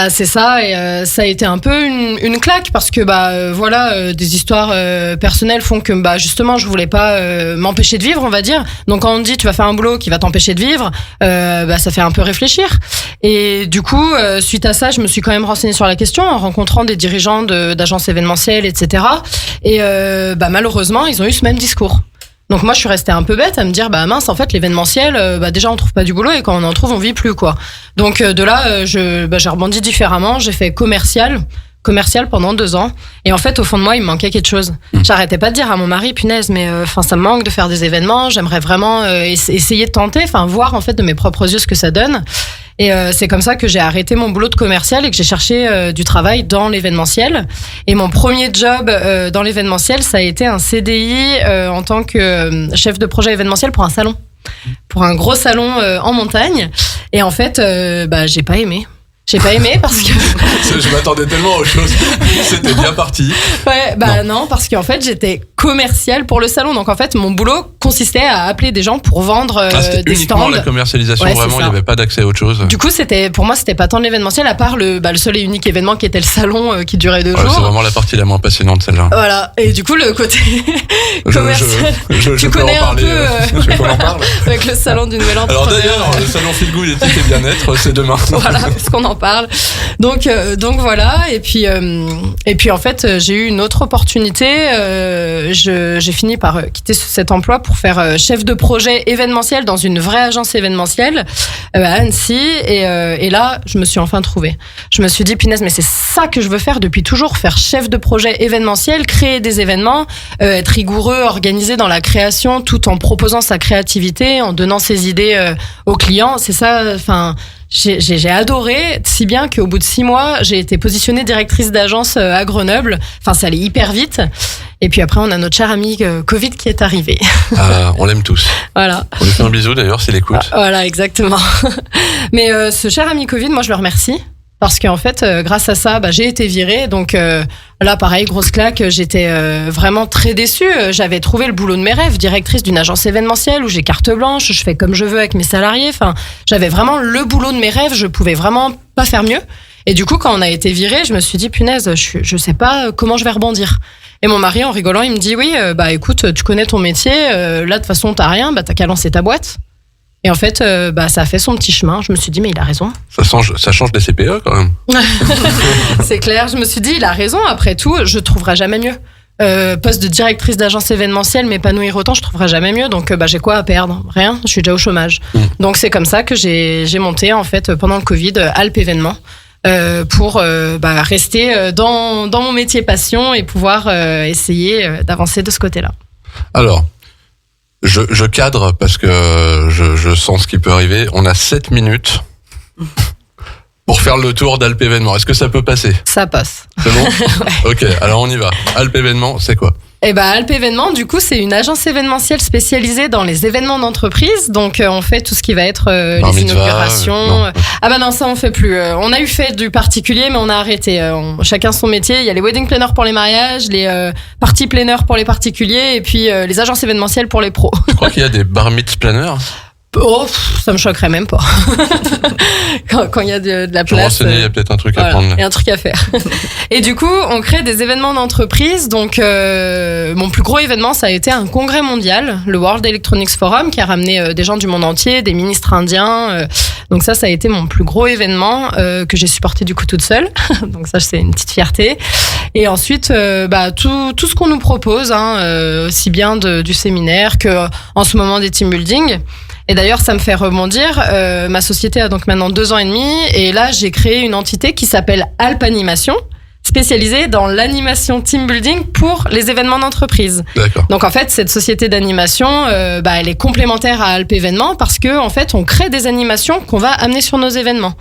C'est ça, et ça a été un peu une claque parce que des histoires personnelles font que justement je voulais pas m'empêcher de vivre, on va dire. Donc quand on te dit tu vas faire un boulot qui va t'empêcher de vivre, ça fait un peu réfléchir. Et du coup, suite à ça, je me suis quand même renseignée sur la question en rencontrant des dirigeants d'agences événementielles, etc. Et malheureusement, ils ont eu ce même discours. Donc moi, je suis restée un peu bête à me dire, mince, en fait, l'événementiel, déjà, on trouve pas du boulot et quand on en trouve, on vit plus, quoi. Donc de là, j'ai rebondi différemment. J'ai fait commercial pendant 2 ans. Et en fait, au fond de moi, il me manquait quelque chose. J'arrêtais pas de dire à mon mari, punaise, mais ça me manque de faire des événements. J'aimerais vraiment essayer de tenter, voir en fait de mes propres yeux ce que ça donne. Et c'est comme ça que j'ai arrêté mon boulot de commercial et que j'ai cherché du travail dans l'événementiel. Et mon premier job dans l'événementiel, ça a été un CDI en tant que chef de projet événementiel pour un salon. Pour un gros salon en montagne. Et en fait, j'ai pas aimé. J'ai pas aimé parce que... Je m'attendais tellement aux choses. C'était bien parti. Ouais, non, parce qu'en fait, j'étais commerciale pour le salon. Donc en fait, mon boulot consistait à appeler des gens pour vendre c'était des uniquement stands. La commercialisation, Ouais, vraiment, il n'y avait pas d'accès à autre chose. Du coup, pour moi, c'était pas tant de l'événementiel, à part le seul et unique événement qui était le salon qui durait 2 jours. C'est vraiment la partie la moins passionnante, celle-là. Voilà. Et du coup, le côté commercial. Tu connais un peu je peux en parler. avec le salon du Nouvel An. Alors d'ailleurs, le salon Feel Good éthique et bien-être, c'est demain. Voilà, parce qu'on en parle. Donc voilà. Et puis en fait, j'ai eu une autre opportunité. J'ai fini par quitter cet emploi pour faire chef de projet événementiel dans une vraie agence événementielle à Annecy. Et là, je me suis enfin trouvée. Je me suis dit, punaise, mais c'est ça que je veux faire depuis toujours, faire chef de projet événementiel, créer des événements, être rigoureux, organisé dans la création, tout en proposant sa créativité, en donnant ses idées aux clients. C'est ça, j'ai adoré, si bien qu'au bout de 6 mois, j'ai été positionnée directrice d'agence à Grenoble. Ça allait hyper vite. Et puis après, on a notre cher ami Covid qui est arrivé. Ah, on l'aime tous. Voilà. On lui fait un bisou d'ailleurs s'il écoute. Voilà, exactement. Mais ce cher ami Covid, moi je le remercie. Parce qu'en fait, grâce à ça, j'ai été virée. Donc là, pareil, grosse claque. J'étais vraiment très déçue. J'avais trouvé le boulot de mes rêves, directrice d'une agence événementielle où j'ai carte blanche, je fais comme je veux avec mes salariés. J'avais vraiment le boulot de mes rêves. Je pouvais vraiment pas faire mieux. Et du coup, quand on a été viré, je me suis dit, punaise, je sais pas comment je vais rebondir. Et mon mari, en rigolant, il me dit, oui, écoute, tu connais ton métier. Là, de toute façon, t'as rien. T'as qu'à lancer ta boîte. Et en fait, ça a fait son petit chemin. Je me suis dit, mais il a raison. Ça change des CPE quand même. C'est clair. Je me suis dit, il a raison. Après tout, je trouverai jamais mieux. Poste de directrice d'agence événementielle, m'épanouir autant, je trouverai jamais mieux. Donc, j'ai quoi à perdre? Rien. Je suis déjà au chômage. Donc, c'est comme ça que j'ai monté, en fait, pendant le Covid, Alp Événements. Pour rester dans mon métier passion et pouvoir essayer d'avancer de ce côté-là. Alors, je cadre parce que je sens ce qui peut arriver. On a 7 minutes pour faire le tour d'Alp Événements. Est-ce que ça peut passer? Ça passe. C'est bon? Ouais. Ok, alors on y va. Alp Événements, c'est quoi? Alp Événements, du coup, c'est une agence événementielle spécialisée dans les événements d'entreprise. Donc, on fait tout ce qui va être les inaugurations. Non, ça on fait plus. On a eu fait du particulier, mais on a arrêté. Chacun son métier. Il y a les wedding planners pour les mariages, les party planners pour les particuliers, et puis les agences événementielles pour les pros. Tu crois qu'il y a des bar mitzvah planners? Oh, ça me choquerait même pas. quand il y a de la place. Il y a peut-être un truc à prendre. Il y a un truc à faire. Et du coup, on crée des événements d'entreprise. Donc, mon plus gros événement, ça a été un congrès mondial, le World Electronics Forum, qui a ramené des gens du monde entier, des ministres indiens. Donc ça a été mon plus gros événement que j'ai supporté du coup toute seule. Donc ça, c'est une petite fierté. Et ensuite, tout ce qu'on nous propose, aussi bien du séminaire que en ce moment des team building. Et d'ailleurs, ça me fait rebondir. Ma société a donc maintenant 2 ans et demi. Et là, j'ai créé une entité qui s'appelle Alp Animation, spécialisée dans l'animation team building pour les événements d'entreprise. D'accord. Donc en fait, cette société d'animation, elle est complémentaire à Alp Événements parce que en fait, on crée des animations qu'on va amener sur nos événements.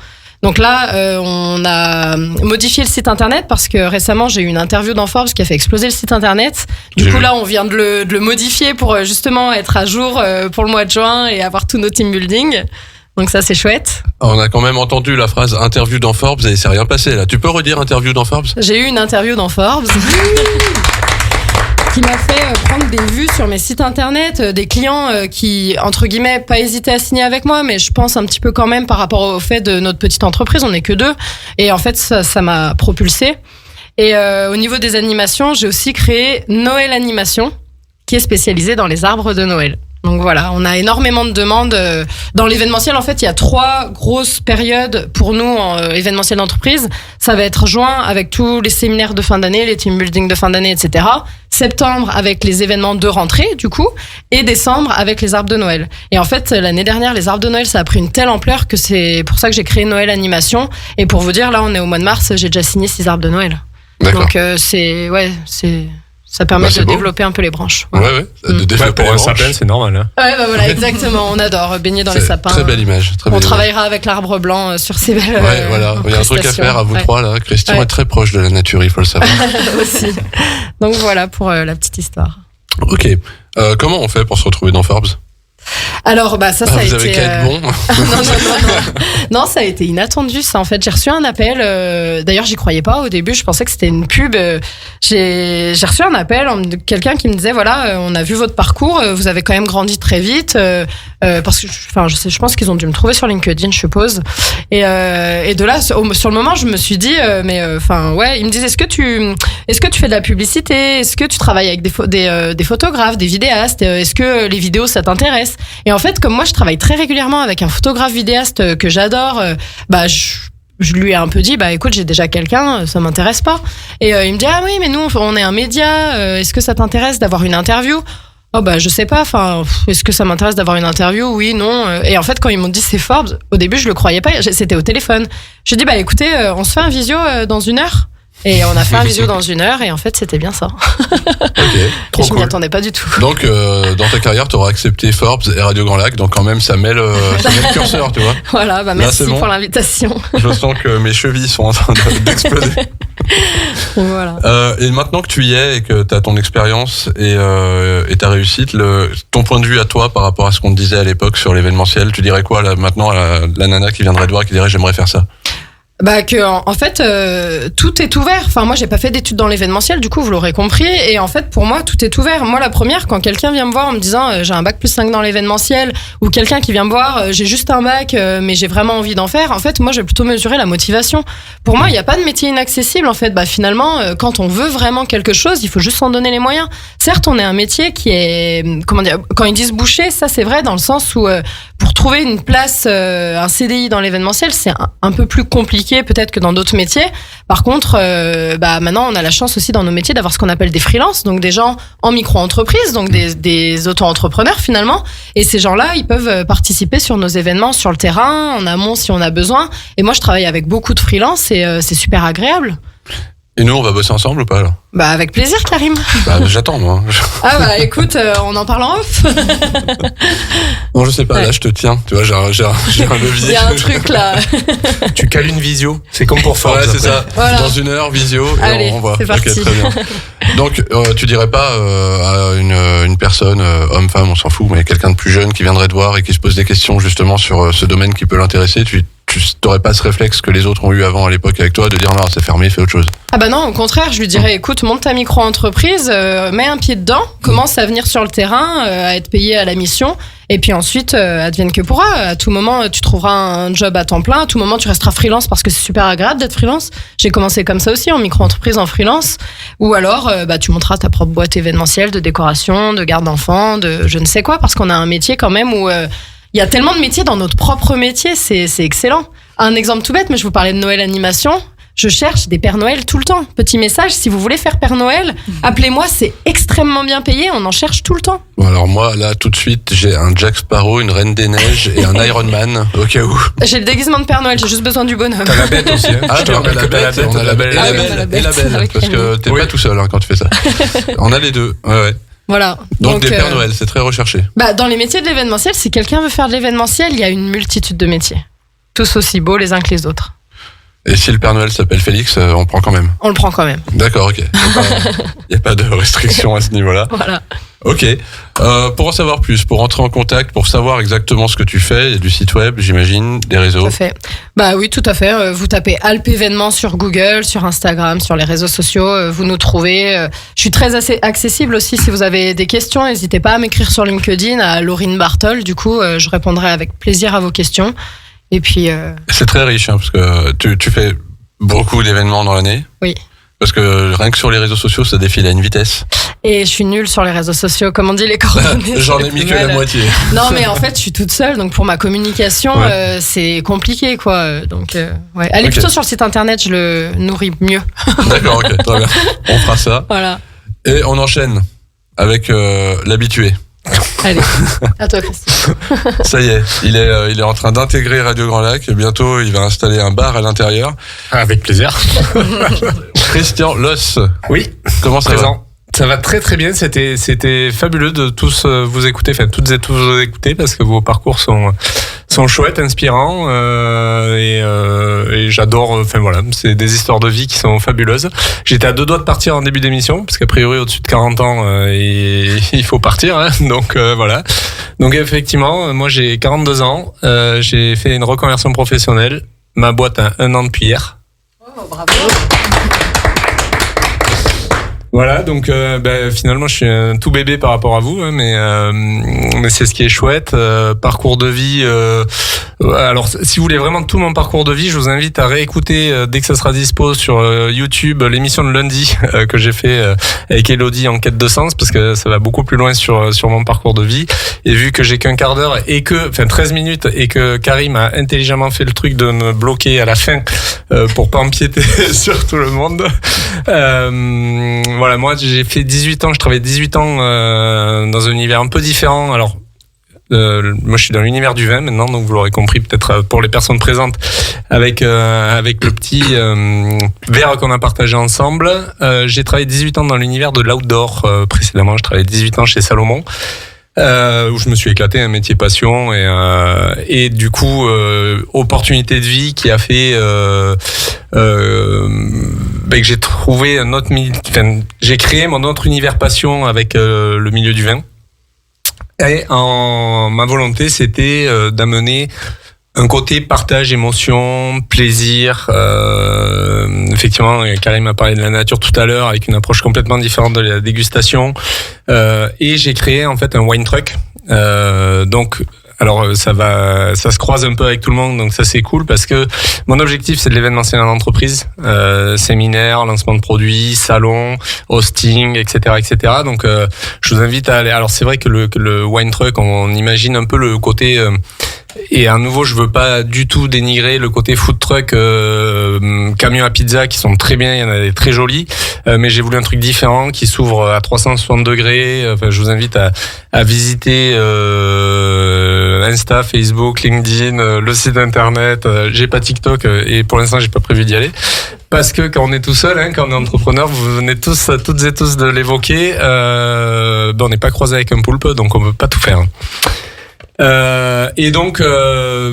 Donc là, on a modifié le site internet parce que récemment, j'ai eu une interview dans Forbes qui a fait exploser le site internet. Du coup, là, on vient de le modifier pour justement être à jour pour le mois de juin et avoir tous nos team building. Donc ça, c'est chouette. On a quand même entendu la phrase interview dans Forbes et il s'est rien passé là. Tu peux redire interview dans Forbes ? J'ai eu une interview dans Forbes. Qui m'a fait prendre des vues sur mes sites internet, des clients qui, entre guillemets, pas hésité à signer avec moi, mais je pense un petit peu quand même par rapport au fait de notre petite entreprise, on n'est que 2. Et en fait, ça m'a propulsée. Et au niveau des animations, j'ai aussi créé Noël Animation, qui est spécialisée dans les arbres de Noël. Donc voilà, on a énormément de demandes. Dans l'événementiel, en fait, il y a 3 grosses périodes pour nous en événementiel d'entreprise. Ça va être juin avec tous les séminaires de fin d'année, les team building de fin d'année, etc. Septembre avec les événements de rentrée, du coup. Et décembre avec les arbres de Noël. Et en fait, l'année dernière, les arbres de Noël, ça a pris une telle ampleur que c'est pour ça que j'ai créé Noël Animation. Et pour vous dire, là, on est au mois de mars, j'ai déjà signé 6 arbres de Noël. D'accord. Donc ça permet de développer un peu les branches. Voilà. Ouais. De développer pour un les branches. sapin, c'est normal. Hein. Ouais, voilà, exactement. On adore baigner dans les sapins. Très belle image. On travaillera avec l'arbre blanc sur ces belles. Ouais, voilà. Il y a un truc à faire à vous 3 là. Christian est très proche de la nature, il faut le savoir. Aussi. Donc voilà pour la petite histoire. Ok. Comment on fait pour se retrouver dans Forbes ? Alors ça a été. Vous avez qu'à être bon. Non, ça a été inattendu. Ça, en fait, j'ai reçu un appel. D'ailleurs, j'y croyais pas au début. Je pensais que c'était une pub. J'ai reçu un appel de quelqu'un qui me disait voilà, on a vu votre parcours. Vous avez quand même grandi très vite. Parce que, je pense qu'ils ont dû me trouver sur LinkedIn, je suppose. Et de là, sur le moment, je me suis dit, ils me disent, est-ce que tu fais de la publicité? Est-ce que tu travailles avec des photographes, des vidéastes? Est-ce que les vidéos, ça t'intéresse? Et en fait, comme moi, je travaille très régulièrement avec un photographe vidéaste que j'adore, je lui ai un peu dit, écoute, j'ai déjà quelqu'un, ça m'intéresse pas. Et il me dit, ah oui, mais nous, on est un média, est-ce que ça t'intéresse d'avoir une interview? Oh je sais pas, est-ce que ça m'intéresse d'avoir une interview? Oui, non. Et en fait, quand ils m'ont dit c'est Forbes, au début, je le croyais pas, c'était au téléphone. J'ai dit, écoutez, on se fait un visio dans 1 heure? Et on a fait un visio dans 1 heure et en fait c'était bien ça. Ok, trop je cool. m'y attendais pas du tout. Donc dans ta carrière tu auras accepté Forbes et Radio Grand Lac, donc quand même ça met le curseur, tu vois. Voilà, merci pour l'invitation. Je sens que mes chevilles sont en train d'exploser. Voilà. Et maintenant que tu y es et que tu as ton expérience et ta réussite, ton point de vue à toi par rapport à ce qu'on te disait à l'époque sur l'événementiel, tu dirais quoi là maintenant à la nana qui viendrait te voir et qui dirait j'aimerais faire ça? En fait tout est ouvert. Enfin moi j'ai pas fait d'études dans l'événementiel, du coup vous l'aurez compris, et en fait pour moi tout est ouvert. Moi la première, quand quelqu'un vient me voir en me disant j'ai un bac plus 5 dans l'événementiel, ou quelqu'un qui vient me voir j'ai juste un bac mais j'ai vraiment envie d'en faire, en fait moi je vais plutôt mesurer la motivation. Pour moi il n'y a pas de métier inaccessible en fait. Finalement quand on veut vraiment quelque chose, il faut juste s'en donner les moyens. Certes on est un métier qui est, comment dire, quand ils disent boucher, ça c'est vrai dans le sens où pour trouver une place, un CDI dans l'événementiel, c'est un peu plus compliqué peut-être que dans d'autres métiers. Par contre, maintenant, on a la chance aussi dans nos métiers d'avoir ce qu'on appelle des freelances, donc des gens en micro-entreprise, donc des auto-entrepreneurs finalement. Et ces gens-là, ils peuvent participer sur nos événements sur le terrain, en amont si on a besoin. Et moi, je travaille avec beaucoup de freelances et c'est super agréable. Et nous, on va bosser ensemble ou pas alors? Avec plaisir, Karim. J'attends moi. Écoute, on en parle en off. Non, je sais pas, là je te tiens. Tu vois, j'ai un levier. Il y a un truc là. Tu cales une visio. C'est comme pour Forbes. Ouais, c'est ça. Voilà. Dans 1 heure, visio, et allez, on voit. c'est parti. Ok, très bien. Donc, tu dirais pas à une personne, homme, femme, on s'en fout, mais quelqu'un de plus jeune qui viendrait te voir et qui se pose des questions justement sur ce domaine qui peut l'intéresser, tu n'aurais pas ce réflexe que les autres ont eu avant à l'époque avec toi de dire non, c'est fermé, fais autre chose? Non, au contraire, je lui dirais écoute, monte ta micro-entreprise, mets un pied dedans, commence à venir sur le terrain, à être payé à la mission, Et puis ensuite, advienne que pourra. À tout moment, tu trouveras un job à temps plein. À tout moment, tu resteras freelance parce que c'est super agréable d'être freelance. J'ai commencé comme ça aussi, en micro-entreprise, en freelance. Ou alors, tu monteras ta propre boîte événementielle de décoration, de garde d'enfants, de je ne sais quoi, parce qu'on a un métier quand même où il y a tellement de métiers dans notre propre métier, c'est excellent. Un exemple tout bête, mais je vous parlais de Noël animation. Je cherche des Pères Noël tout le temps. Petit message, si vous voulez faire Père Noël, appelez-moi, c'est extrêmement bien payé, on en cherche tout le temps. Bon, alors moi, là, tout de suite, j'ai un Jack Sparrow, une Reine des Neiges et un Iron Man, au cas où. J'ai le déguisement de Père Noël, j'ai juste besoin du bonhomme. T'as la bête aussi. Hein. Ah, on a la bête, on a la belle, et la belle, parce que t'es pas tout seul quand tu fais ça. On a les deux, ouais. Voilà. Donc des Pères Noël, c'est très recherché. Dans les métiers de l'événementiel, si quelqu'un veut faire de l'événementiel, il y a une multitude de métiers. Tous aussi beaux les uns que les autres. Et si le Père Noël s'appelle Félix, on prend quand même. On le prend quand même. D'accord, ok. Il n'y a pas de restriction à ce niveau-là. Voilà. Ok. Pour en savoir plus, pour entrer en contact, pour savoir exactement ce que tu fais, il y a du site web, j'imagine, des réseaux. Tout à fait. Oui, tout à fait. Vous tapez Alp Événements sur Google, sur Instagram, sur les réseaux sociaux, vous nous trouvez. Je suis très accessible aussi. Si vous avez des questions, n'hésitez pas à m'écrire sur LinkedIn à Laurine Bartol. Du coup, je répondrai avec plaisir à vos questions. Et puis. C'est très riche, parce que tu fais beaucoup d'événements dans l'année. Oui. Parce que rien que sur les réseaux sociaux, ça défile à une vitesse. Et je suis nulle sur les réseaux sociaux, comme on dit, les coordonnées. J'en ai mis que la moitié. Non, mais en fait, je suis toute seule, donc pour ma communication, c'est compliqué, quoi. Donc, allez plutôt sur le site internet, je le nourris mieux. D'accord, ok, très bien. On fera ça. Voilà. Et on enchaîne avec l'habitué. Allez, à toi, Christian. Ça y est, il est en train d'intégrer Radio Grand Lac. Et bientôt, il va installer un bar à l'intérieur. Avec plaisir. Christian Loss. Oui. Comment ça va ? Ça va très très bien, c'était fabuleux de tous vous écouter, enfin toutes et tous vous écouter parce que vos parcours sont chouettes, inspirants et j'adore, enfin voilà, c'est des histoires de vie qui sont fabuleuses. J'étais à 2 doigts de partir en début d'émission parce qu'a priori au-dessus de 40 ans il faut partir, hein, donc voilà. Donc effectivement, moi j'ai 42 ans, j'ai fait une reconversion professionnelle, ma boîte a 1 an depuis hier. Oh, bravo. Voilà, donc finalement je suis un tout bébé par rapport à vous, hein, mais c'est ce qui est chouette. Parcours de vie. Alors, si vous voulez vraiment tout mon parcours de vie, je vous invite à réécouter dès que ça sera dispo sur YouTube l'émission de lundi que j'ai fait avec Elodie en quête de sens, parce que ça va beaucoup plus loin sur mon parcours de vie. Et vu que j'ai qu'un quart d'heure et 13 minutes et que Karim a intelligemment fait le truc de me bloquer à la fin pour pas empiéter sur tout le monde. Voilà, moi j'ai fait 18 ans, je travaillais 18 ans dans un univers un peu différent. Alors, moi je suis dans l'univers du vin maintenant, donc vous l'aurez compris peut-être pour les personnes présentes avec le petit verre qu'on a partagé ensemble. J'ai travaillé 18 ans dans l'univers de l'outdoor précédemment, je travaillais 18 ans chez Salomon. Où je me suis éclaté, un métier passion et du coup opportunité de vie qui a fait que j'ai trouvé un autre j'ai créé mon autre univers passion avec le milieu du vin et ma volonté c'était d'amener un côté partage, émotion, plaisir. Effectivement, Karim a parlé de la nature tout à l'heure avec une approche complètement différente de la dégustation. Et j'ai créé en fait un wine truck. Donc, alors ça se croise un peu avec tout le monde, donc ça c'est cool parce que mon objectif c'est de l'événementiel en entreprise, séminaire, lancement de produits, salon, hosting, etc., etc. Donc je vous invite à aller. Alors c'est vrai que le wine truck, on imagine un peu le côté et à nouveau, je veux pas du tout dénigrer le côté food truck, camion à pizza qui sont très bien, il y en a des très jolis, mais j'ai voulu un truc différent qui s'ouvre à 360 degrés. Enfin, je vous invite à visiter Insta, Facebook, LinkedIn, le site internet. J'ai pas TikTok et pour l'instant, j'ai pas prévu d'y aller. Parce que quand on est tout seul, quand on est entrepreneur, vous venez toutes et tous de l'évoquer, on n'est pas croisé avec un poulpe, donc on peut pas tout faire. Et donc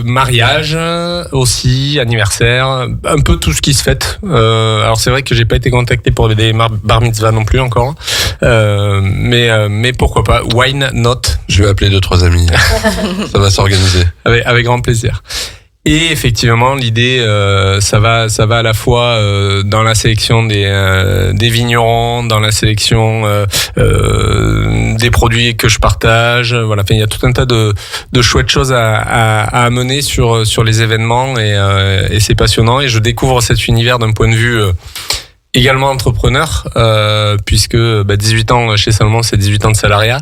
mariage aussi, anniversaire, un peu tout ce qui se fête. Alors c'est vrai que j'ai pas été contacté pour des bar mitzvah non plus encore, mais pourquoi pas, why not? Je vais appeler 2-3 amis. Ça va s'organiser. Avec grand plaisir. Et effectivement, l'idée, ça va à la fois dans la sélection des vignerons, dans la sélection des produits que je partage. Voilà, enfin, il y a tout un tas de chouettes choses à amener sur les événements et c'est passionnant. Et je découvre cet univers d'un point de vue également entrepreneur, puisque 18 ans chez Salomon, c'est 18 ans de salariat.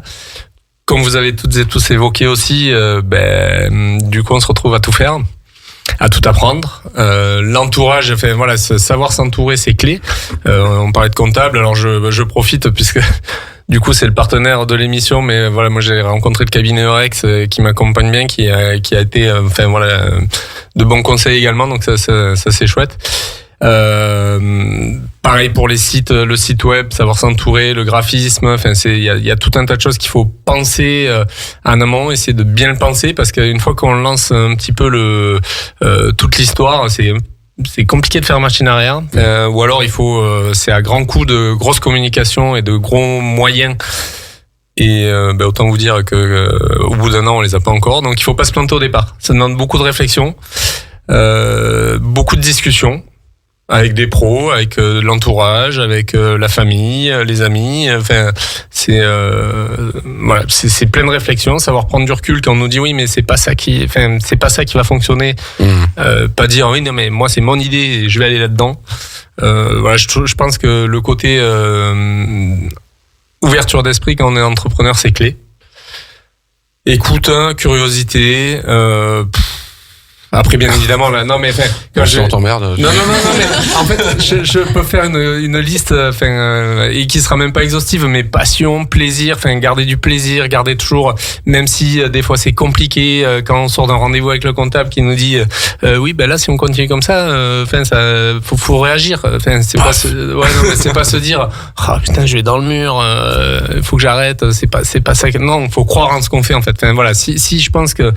Comme vous avez toutes et tous évoqué aussi, du coup, on se retrouve à tout faire, à tout apprendre. L'entourage, enfin voilà, savoir s'entourer, c'est clé. On parlait de comptable, alors je profite puisque du coup c'est le partenaire de l'émission, mais voilà, moi j'ai rencontré le cabinet Eurex qui m'accompagne bien, qui a été, enfin voilà, de bons conseils également, donc ça c'est chouette. Pareil pour les sites, le site web, savoir s'entourer, le graphisme, enfin il y a tout un tas de choses qu'il faut penser en amont, essayer de bien le penser, parce qu'une fois qu'on lance un petit peu toute l'histoire, c'est compliqué de faire machine arrière, ou alors il faut c'est à grand coup de grosse communication et de gros moyens. Et autant vous dire que au bout d'un an on les a pas encore, donc il faut pas se planter au départ. Ça demande beaucoup de réflexion, beaucoup de discussions avec des pros, avec l'entourage, avec la famille, les amis. Enfin, c'est plein de réflexions, savoir prendre du recul quand on nous dit oui, mais c'est pas ça qui va fonctionner. Pas dire oui, non mais moi c'est mon idée, et je vais aller là-dedans. Voilà, je pense que le côté ouverture d'esprit quand on est entrepreneur, c'est clé. Écoute, curiosité. Après, bien évidemment, là, non, mais enfin, on t'emmerde. Non, mais en fait, je peux faire une liste, et qui sera même pas exhaustive, mais passion, plaisir, enfin, garder du plaisir, garder toujours, même si des fois c'est compliqué, quand on sort d'un rendez-vous avec le comptable qui nous dit, oui, ben là, si on continue comme ça, faut réagir. Enfin, c'est pas se dire, ah, putain, je vais dans le mur, faut que j'arrête, c'est pas ça. Non, faut croire en ce qu'on fait, en fait. Enfin, voilà, si je pense que,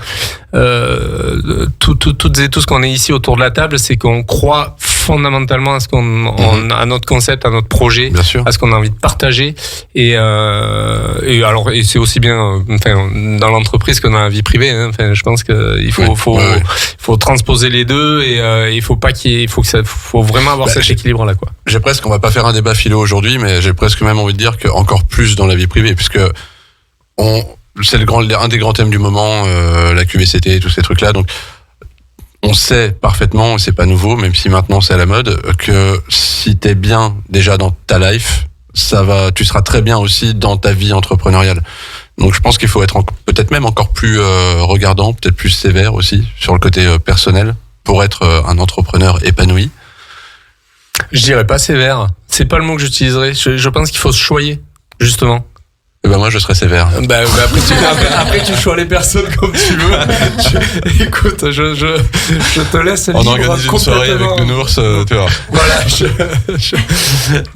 toutes et tous qu'on est ici autour de la table, c'est qu'on croit fondamentalement à à notre concept, à notre projet, bien sûr, à ce qu'on a envie de partager. Et c'est aussi bien, dans l'entreprise que dans la vie privée. Hein. Enfin, je pense qu'il faut transposer les deux, et il faut vraiment avoir cet équilibre-là, quoi. On va pas faire un débat philo aujourd'hui, mais j'ai presque même envie de dire qu'encore plus dans la vie privée, puisque c'est un des grands thèmes du moment, la QVCT et tous ces trucs-là. Donc, on sait parfaitement, c'est pas nouveau, même si maintenant c'est à la mode, que si t'es bien déjà dans ta life, tu seras très bien aussi dans ta vie entrepreneuriale. Donc, je pense qu'il faut être peut-être même encore plus regardant, peut-être plus sévère aussi sur le côté personnel pour être un entrepreneur épanoui. Je dirais pas sévère. C'est pas le mot que j'utiliserais. Je pense qu'il faut se choyer, justement. Et moi je serais sévère. Après tu choisis les personnes comme tu veux. Écoute, je te laisse libre. On organise une soirée avec le Nours, tu vois. Voilà.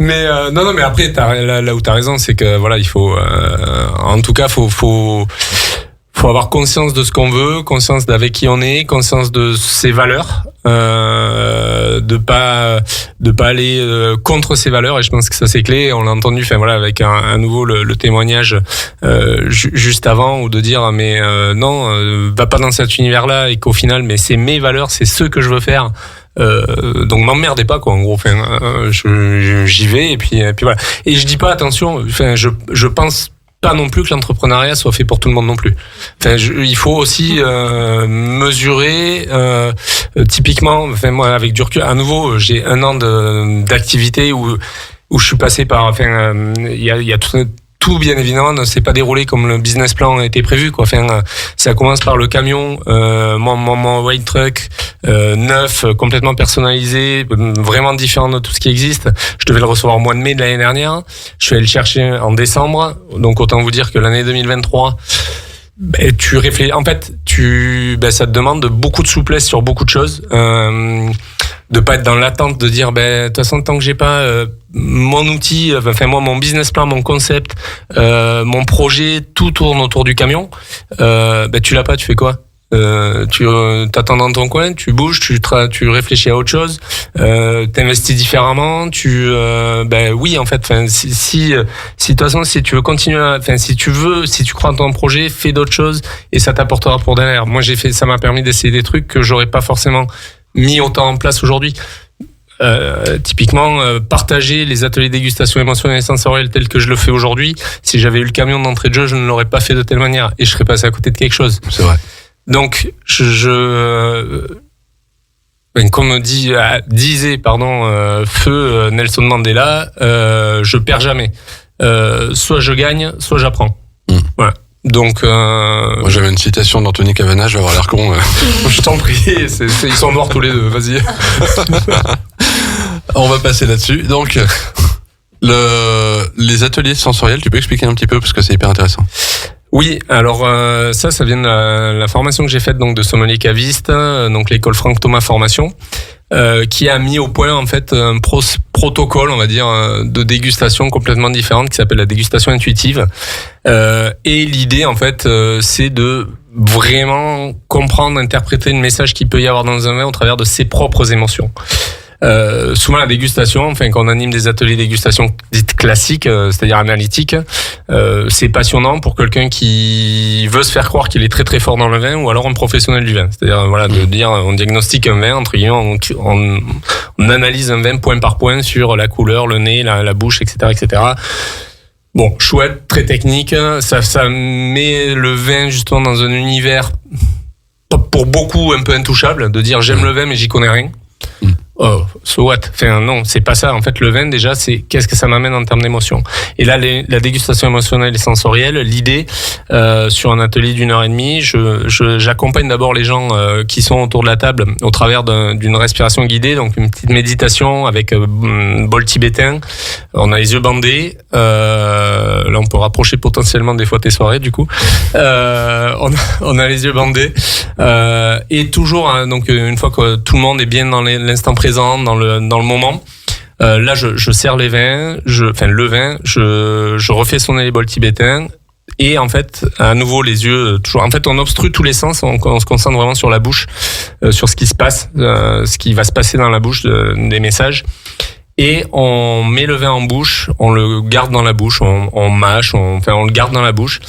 Mais non, mais après là où t'as raison, c'est que voilà, il faut en tout cas faut avoir conscience de ce qu'on veut, conscience d'avec qui on est, conscience de ses valeurs, de pas aller contre ses valeurs, et je pense que ça c'est clé. On l'a entendu, enfin voilà, avec à nouveau le témoignage juste avant, ou de dire mais non, va pas dans cet univers-là, et qu'au final, mais c'est mes valeurs, c'est ce que je veux faire. Donc m'emmerdez pas, quoi, en gros. Enfin, j'y vais, et puis voilà. Et je dis pas, attention, enfin je pense pas non plus que l'entrepreneuriat soit fait pour tout le monde non plus. Enfin, il faut aussi mesurer. Typiquement, enfin moi, avec du recul, à nouveau, j'ai 1 an d'activité où je suis passé par. Enfin, il y a tout bien évidemment ne s'est pas déroulé comme le business plan a été prévu, quoi. Enfin, ça commence par le camion, mon white truck neuf, complètement personnalisé, vraiment différent de tout ce qui existe. Je devais le recevoir au mois de mai de l'année dernière. Je suis allé le chercher en décembre. Donc autant vous dire que l'année 2023, tu réfléchis. En fait, ça te demande beaucoup de souplesse sur beaucoup de choses. De pas être dans l'attente de dire de toute façon, tant que j'ai pas mon outil, enfin moi, mon business plan, mon concept, mon projet, tout tourne autour du camion. Tu l'as pas, tu fais quoi? Tu t'attends dans ton coin, tu bouges, tu réfléchis à autre chose, t'investis différemment. Oui, en fait, si de toute façon, si tu veux continuer, si tu crois en ton projet, fais d'autres choses et ça t'apportera pour derrière. Moi, ça m'a permis d'essayer des trucs que j'aurais pas forcément mis autant en place aujourd'hui. Typiquement, partager les ateliers dégustation émotionnelle et sensorielle tels que je le fais aujourd'hui, si j'avais eu le camion d'entrée de jeu, je ne l'aurais pas fait de telle manière et je serais passé à côté de quelque chose. C'est vrai. Donc, comme disait feu Nelson Mandela, je perds jamais. Soit je gagne, soit j'apprends. Voilà. Donc, moi j'avais une citation d'Anthony Cavana, je vais avoir l'air con. Je t'en prie, ils sont morts tous les deux, vas-y. On va passer là-dessus. Donc, les ateliers sensoriels, tu peux expliquer un petit peu parce que c'est hyper intéressant. Oui, alors ça vient de la formation que j'ai faite donc de sommelier caviste, donc l'école Franck Thomas Formation, qui a mis au point en fait un protocole, on va dire, de dégustation complètement différente qui s'appelle la dégustation intuitive. Et l'idée en fait, c'est de vraiment comprendre, interpréter le message qu'il peut y avoir dans un vin au travers de ses propres émotions. Souvent la dégustation, quand on anime des ateliers de dégustation dites classiques, c'est-à-dire analytiques, c'est passionnant pour quelqu'un qui veut se faire croire qu'il est très très fort dans le vin ou alors un professionnel du vin. C'est-à-dire de dire on diagnostique un vin, entre guillemets, on analyse un vin point par point sur la couleur, le nez, la bouche, etc., etc. Bon, chouette, très technique, ça met le vin justement dans un univers pour beaucoup un peu intouchable, de dire j'aime le vin mais j'y connais rien. Oh, so what? Non, c'est pas ça. En fait, le vin, déjà, c'est qu'est-ce que ça m'amène en termes d'émotion. Et là, la dégustation émotionnelle et sensorielle, l'idée, sur un atelier d'1h30, j'accompagne d'abord les gens qui sont autour de la table au travers d'une respiration guidée, donc une petite méditation avec bol tibétain. On a les yeux bandés. Là, on peut rapprocher potentiellement des fois tes soirées, du coup. On a les yeux bandés. Et toujours, donc, une fois que tout le monde est bien dans l'instant présent, dans le moment. Là, je sers les vins, le vin, je refais sonner les bols tibétains et en fait, à nouveau les yeux toujours. En fait, on obstrue tous les sens, on se concentre vraiment sur la bouche, sur ce qui se passe, ce qui va se passer dans la bouche des messages. Et on met le vin en bouche, on le garde dans la bouche, on mâche, on le garde dans la bouche.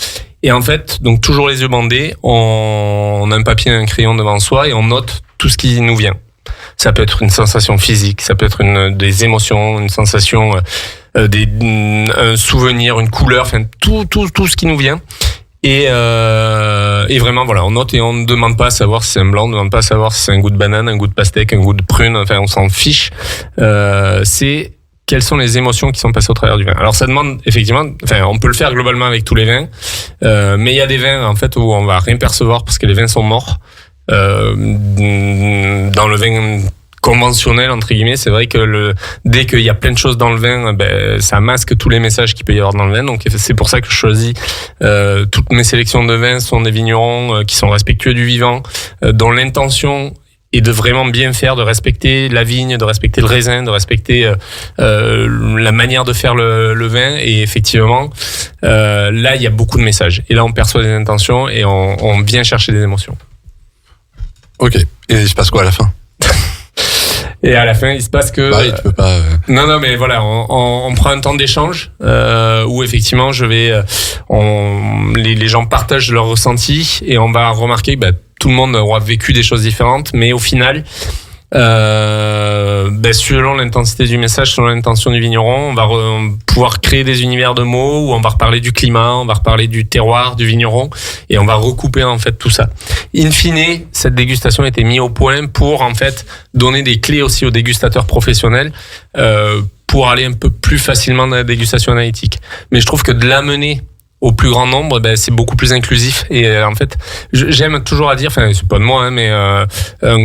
Et en fait, donc toujours les yeux bandés, on a un papier et un crayon devant soi et on note tout ce qui nous vient. Ça peut être une sensation physique, ça peut être des émotions, une sensation, un souvenir, une couleur, tout ce qui nous vient. Et vraiment, voilà, on note et on ne demande pas à savoir si c'est un blanc, on ne demande pas à savoir si c'est un goût de banane, un goût de pastèque, un goût de prune, on s'en fiche. C'est quelles sont les émotions qui sont passées au travers du vin. Alors ça demande effectivement, on peut le faire globalement avec tous les vins, mais il y a des vins en fait où on va rien percevoir parce que les vins sont morts. Dans le vin conventionnel entre guillemets, c'est vrai que dès qu'il y a plein de choses dans le vin, ça masque tous les messages qu'il peut y avoir dans le vin. Donc c'est pour ça que je choisis toutes mes sélections de vins sont des vignerons qui sont respectueux du vivant, dont l'intention est de vraiment bien faire, de respecter la vigne, de respecter le raisin, de respecter la manière de faire le vin. Et effectivement, là il y a beaucoup de messages. Et là on perçoit des intentions et on vient chercher des émotions. Ok. Et il se passe quoi à la fin? Et à la fin, il se passe que... tu peux pas... Non, mais voilà, on prend un temps d'échange où effectivement, les gens partagent leurs ressentis et on va remarquer que tout le monde aura vécu des choses différentes, mais au final, selon l'intensité du message, selon l'intention du vigneron, on va pouvoir créer des univers de mots où on va reparler du climat, on va reparler du terroir du vigneron et on va recouper en fait tout ça. In fine, cette dégustation a été mise au point pour en fait donner des clés aussi aux dégustateurs professionnels pour aller un peu plus facilement dans la dégustation analytique. Mais je trouve que de l'amener au plus grand nombre, c'est beaucoup plus inclusif. Et en fait, j'aime toujours à dire, c'est pas de moi, mais un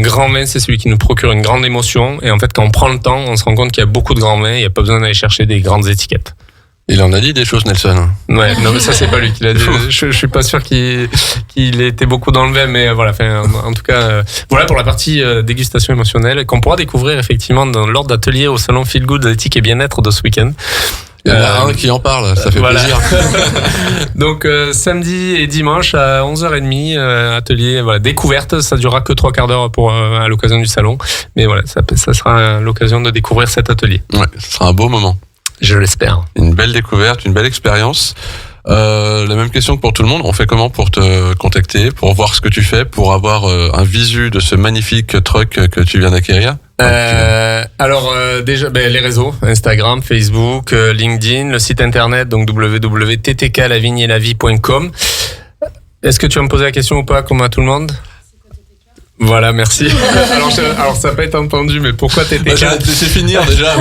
grand vin, c'est celui qui nous procure une grande émotion. Et en fait, quand on prend le temps, on se rend compte qu'il y a beaucoup de grands vins. Il n'y a pas besoin d'aller chercher des grandes étiquettes. Il en a dit des choses, Nelson. Ouais, non, mais ça, c'est pas lui qui l'a dit. Je suis pas sûr qu'il était beaucoup dans le vin, mais voilà. En tout cas, voilà pour la partie dégustation émotionnelle qu'on pourra découvrir effectivement lors d'ateliers au salon Feel Good, éthique et bien-être de ce week-end. Il y en a un qui en parle, ça fait voilà. plaisir. Donc samedi et dimanche à 11h30, atelier découverte, ça durera que 3 quarts d'heure à l'occasion du salon. Mais voilà, ça sera l'occasion de découvrir cet atelier. Ouais, ce sera un beau moment. Je l'espère. Une belle découverte, une belle expérience. La même question que pour tout le monde, on fait comment pour te contacter, pour voir ce que tu fais, pour avoir un visu de ce magnifique truck que tu viens d'acquérir? Alors déjà les réseaux, Instagram, Facebook, LinkedIn, le site internet donc www.ttklavignetlavie.com. Est-ce que tu vas me poser la question ou pas, comme à tout le monde? Voilà, merci. Alors ça n'a pas été entendu, mais pourquoi TTK? J'ai laissé finir déjà.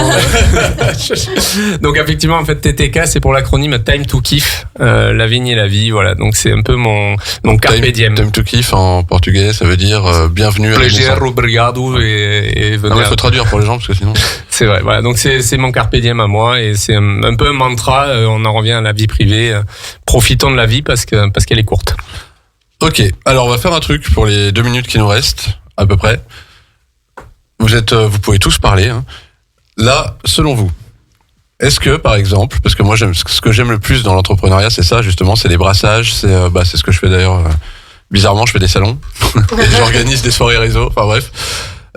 Donc effectivement, en fait, TTK, c'est pour l'acronyme Time to Kiff, la vigne et la vie. Voilà, donc c'est un peu mon carpe diem. Time to Kiff en portugais, ça veut dire bienvenue à la maison. Plaisir, obrigado et venez. Il faut traduire pour les gens parce que sinon. C'est vrai. Voilà, donc c'est mon carpe diem à moi et c'est un peu un mantra. On en revient à la vie privée. Profitons de la vie parce qu'elle est courte. Ok, alors on va faire un truc pour les 2 minutes qui nous restent, à peu près. Vous pouvez tous parler. Hein. Là, selon vous, est-ce que, par exemple, parce que moi, ce que j'aime le plus dans l'entrepreneuriat, c'est ça, justement, c'est les brassages, c'est ce que je fais d'ailleurs. Bizarrement, je fais des salons et j'organise des soirées réseau. Enfin bref,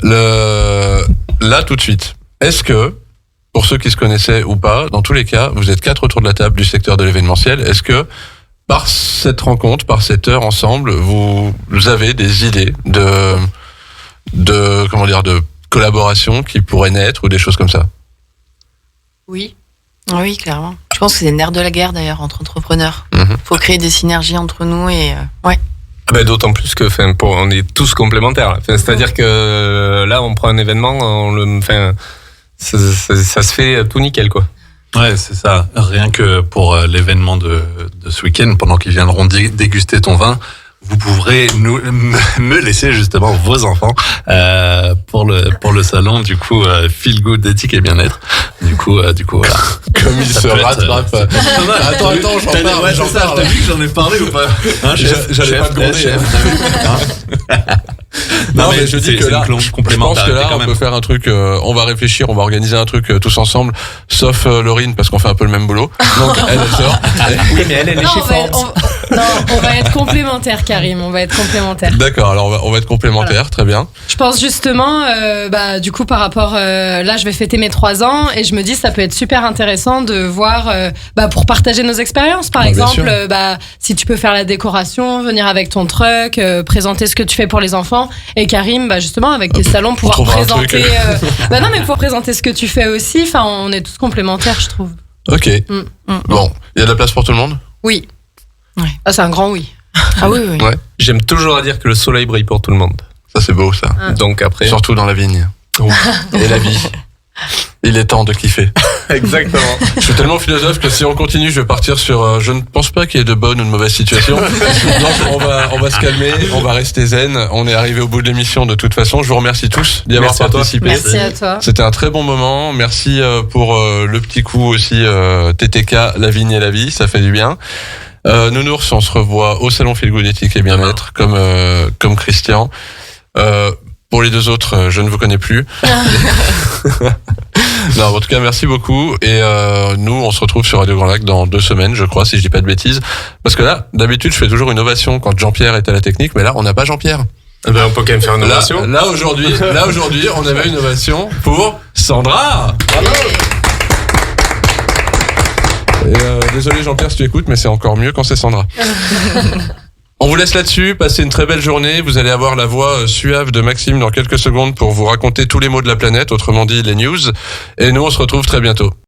là tout de suite, est-ce que, pour ceux qui se connaissaient ou pas, dans tous les cas, vous êtes 4 autour de la table du secteur de l'événementiel, est-ce que par cette rencontre, par cette heure ensemble, vous avez des idées de collaboration qui pourraient naître ou des choses comme ça? Oui. Oui, clairement. Je pense que c'est le nerf de la guerre d'ailleurs entre entrepreneurs. Faut créer des synergies entre nous et ouais. D'autant plus que on est tous complémentaires. C'est-à-dire que là, on prend un événement, ça se fait tout nickel, quoi. Ouais, c'est ça. Rien que pour l'événement de ce week-end, pendant qu'ils viendront déguster ton vin, vous pourrez me laisser justement vos enfants pour le salon. Du coup, feel good, éthique et bien-être. Du coup, voilà. Comme il se rattrape. Attends, j'en parle. T'as vu que j'en ai parlé ou pas? J'allais pas te gronder. Non, mais je dis que là, je pense que là, on peut faire un truc, on va réfléchir, on va organiser un truc tous ensemble, sauf Laurine, parce qu'on fait un peu le même boulot. Donc, elle sort. Oui, mais elle est chez Ford. On va être complémentaires, Karim, on va être complémentaires. D'accord, alors on va être complémentaires, voilà. Très bien. Je pense justement, du coup, par rapport, là, je vais fêter mes 3 ans et je me dis, ça peut être super intéressant de voir, pour partager nos expériences, par exemple, si tu peux faire la décoration, venir avec ton truck, présenter ce que tu fais pour les enfants. Et Karim, justement, avec tes salons, pouvoir présenter. Non, mais pour présenter ce que tu fais aussi. Enfin, on est tous complémentaires, je trouve. Ok. Bon, il y a de la place pour tout le monde? Oui. Ouais. Ah, c'est un grand oui. Ah oui. Ouais. J'aime toujours à dire que le soleil brille pour tout le monde. Ça, c'est beau, ça. Donc après. Surtout dans la vigne. Et la vie. Il est temps de kiffer. Exactement. Je suis tellement philosophe que si on continue, je vais partir sur. Je ne pense pas qu'il y ait de bonnes ou de mauvaises situations. Donc on va se calmer, on va rester zen. On est arrivé au bout de l'émission de toute façon. Je vous remercie tous d'y avoir participé. Merci à toi. C'était un très bon moment. Merci pour le petit coup aussi. TTK, la vigne et la vie, ça fait du bien. Nounours, on se revoit au salon Feel Good Éthique et Bien-être comme Christian. Pour les 2 autres, je ne vous connais plus. Non, en tout cas, merci beaucoup. Et nous, on se retrouve sur Radio Grand Lac dans 2 semaines, je crois, si je dis pas de bêtises. Parce que là, d'habitude, je fais toujours une ovation quand Jean-Pierre est à la technique, mais là, on n'a pas Jean-Pierre. On peut quand même faire une ovation. Là aujourd'hui, on avait une ovation pour Sandra. Bravo. Et désolé Jean-Pierre si tu écoutes, mais c'est encore mieux quand c'est Sandra. On vous laisse là-dessus, passez une très belle journée. Vous allez avoir la voix suave de Maxime dans quelques secondes pour vous raconter tous les maux de la planète, autrement dit les news. Et nous, on se retrouve très bientôt.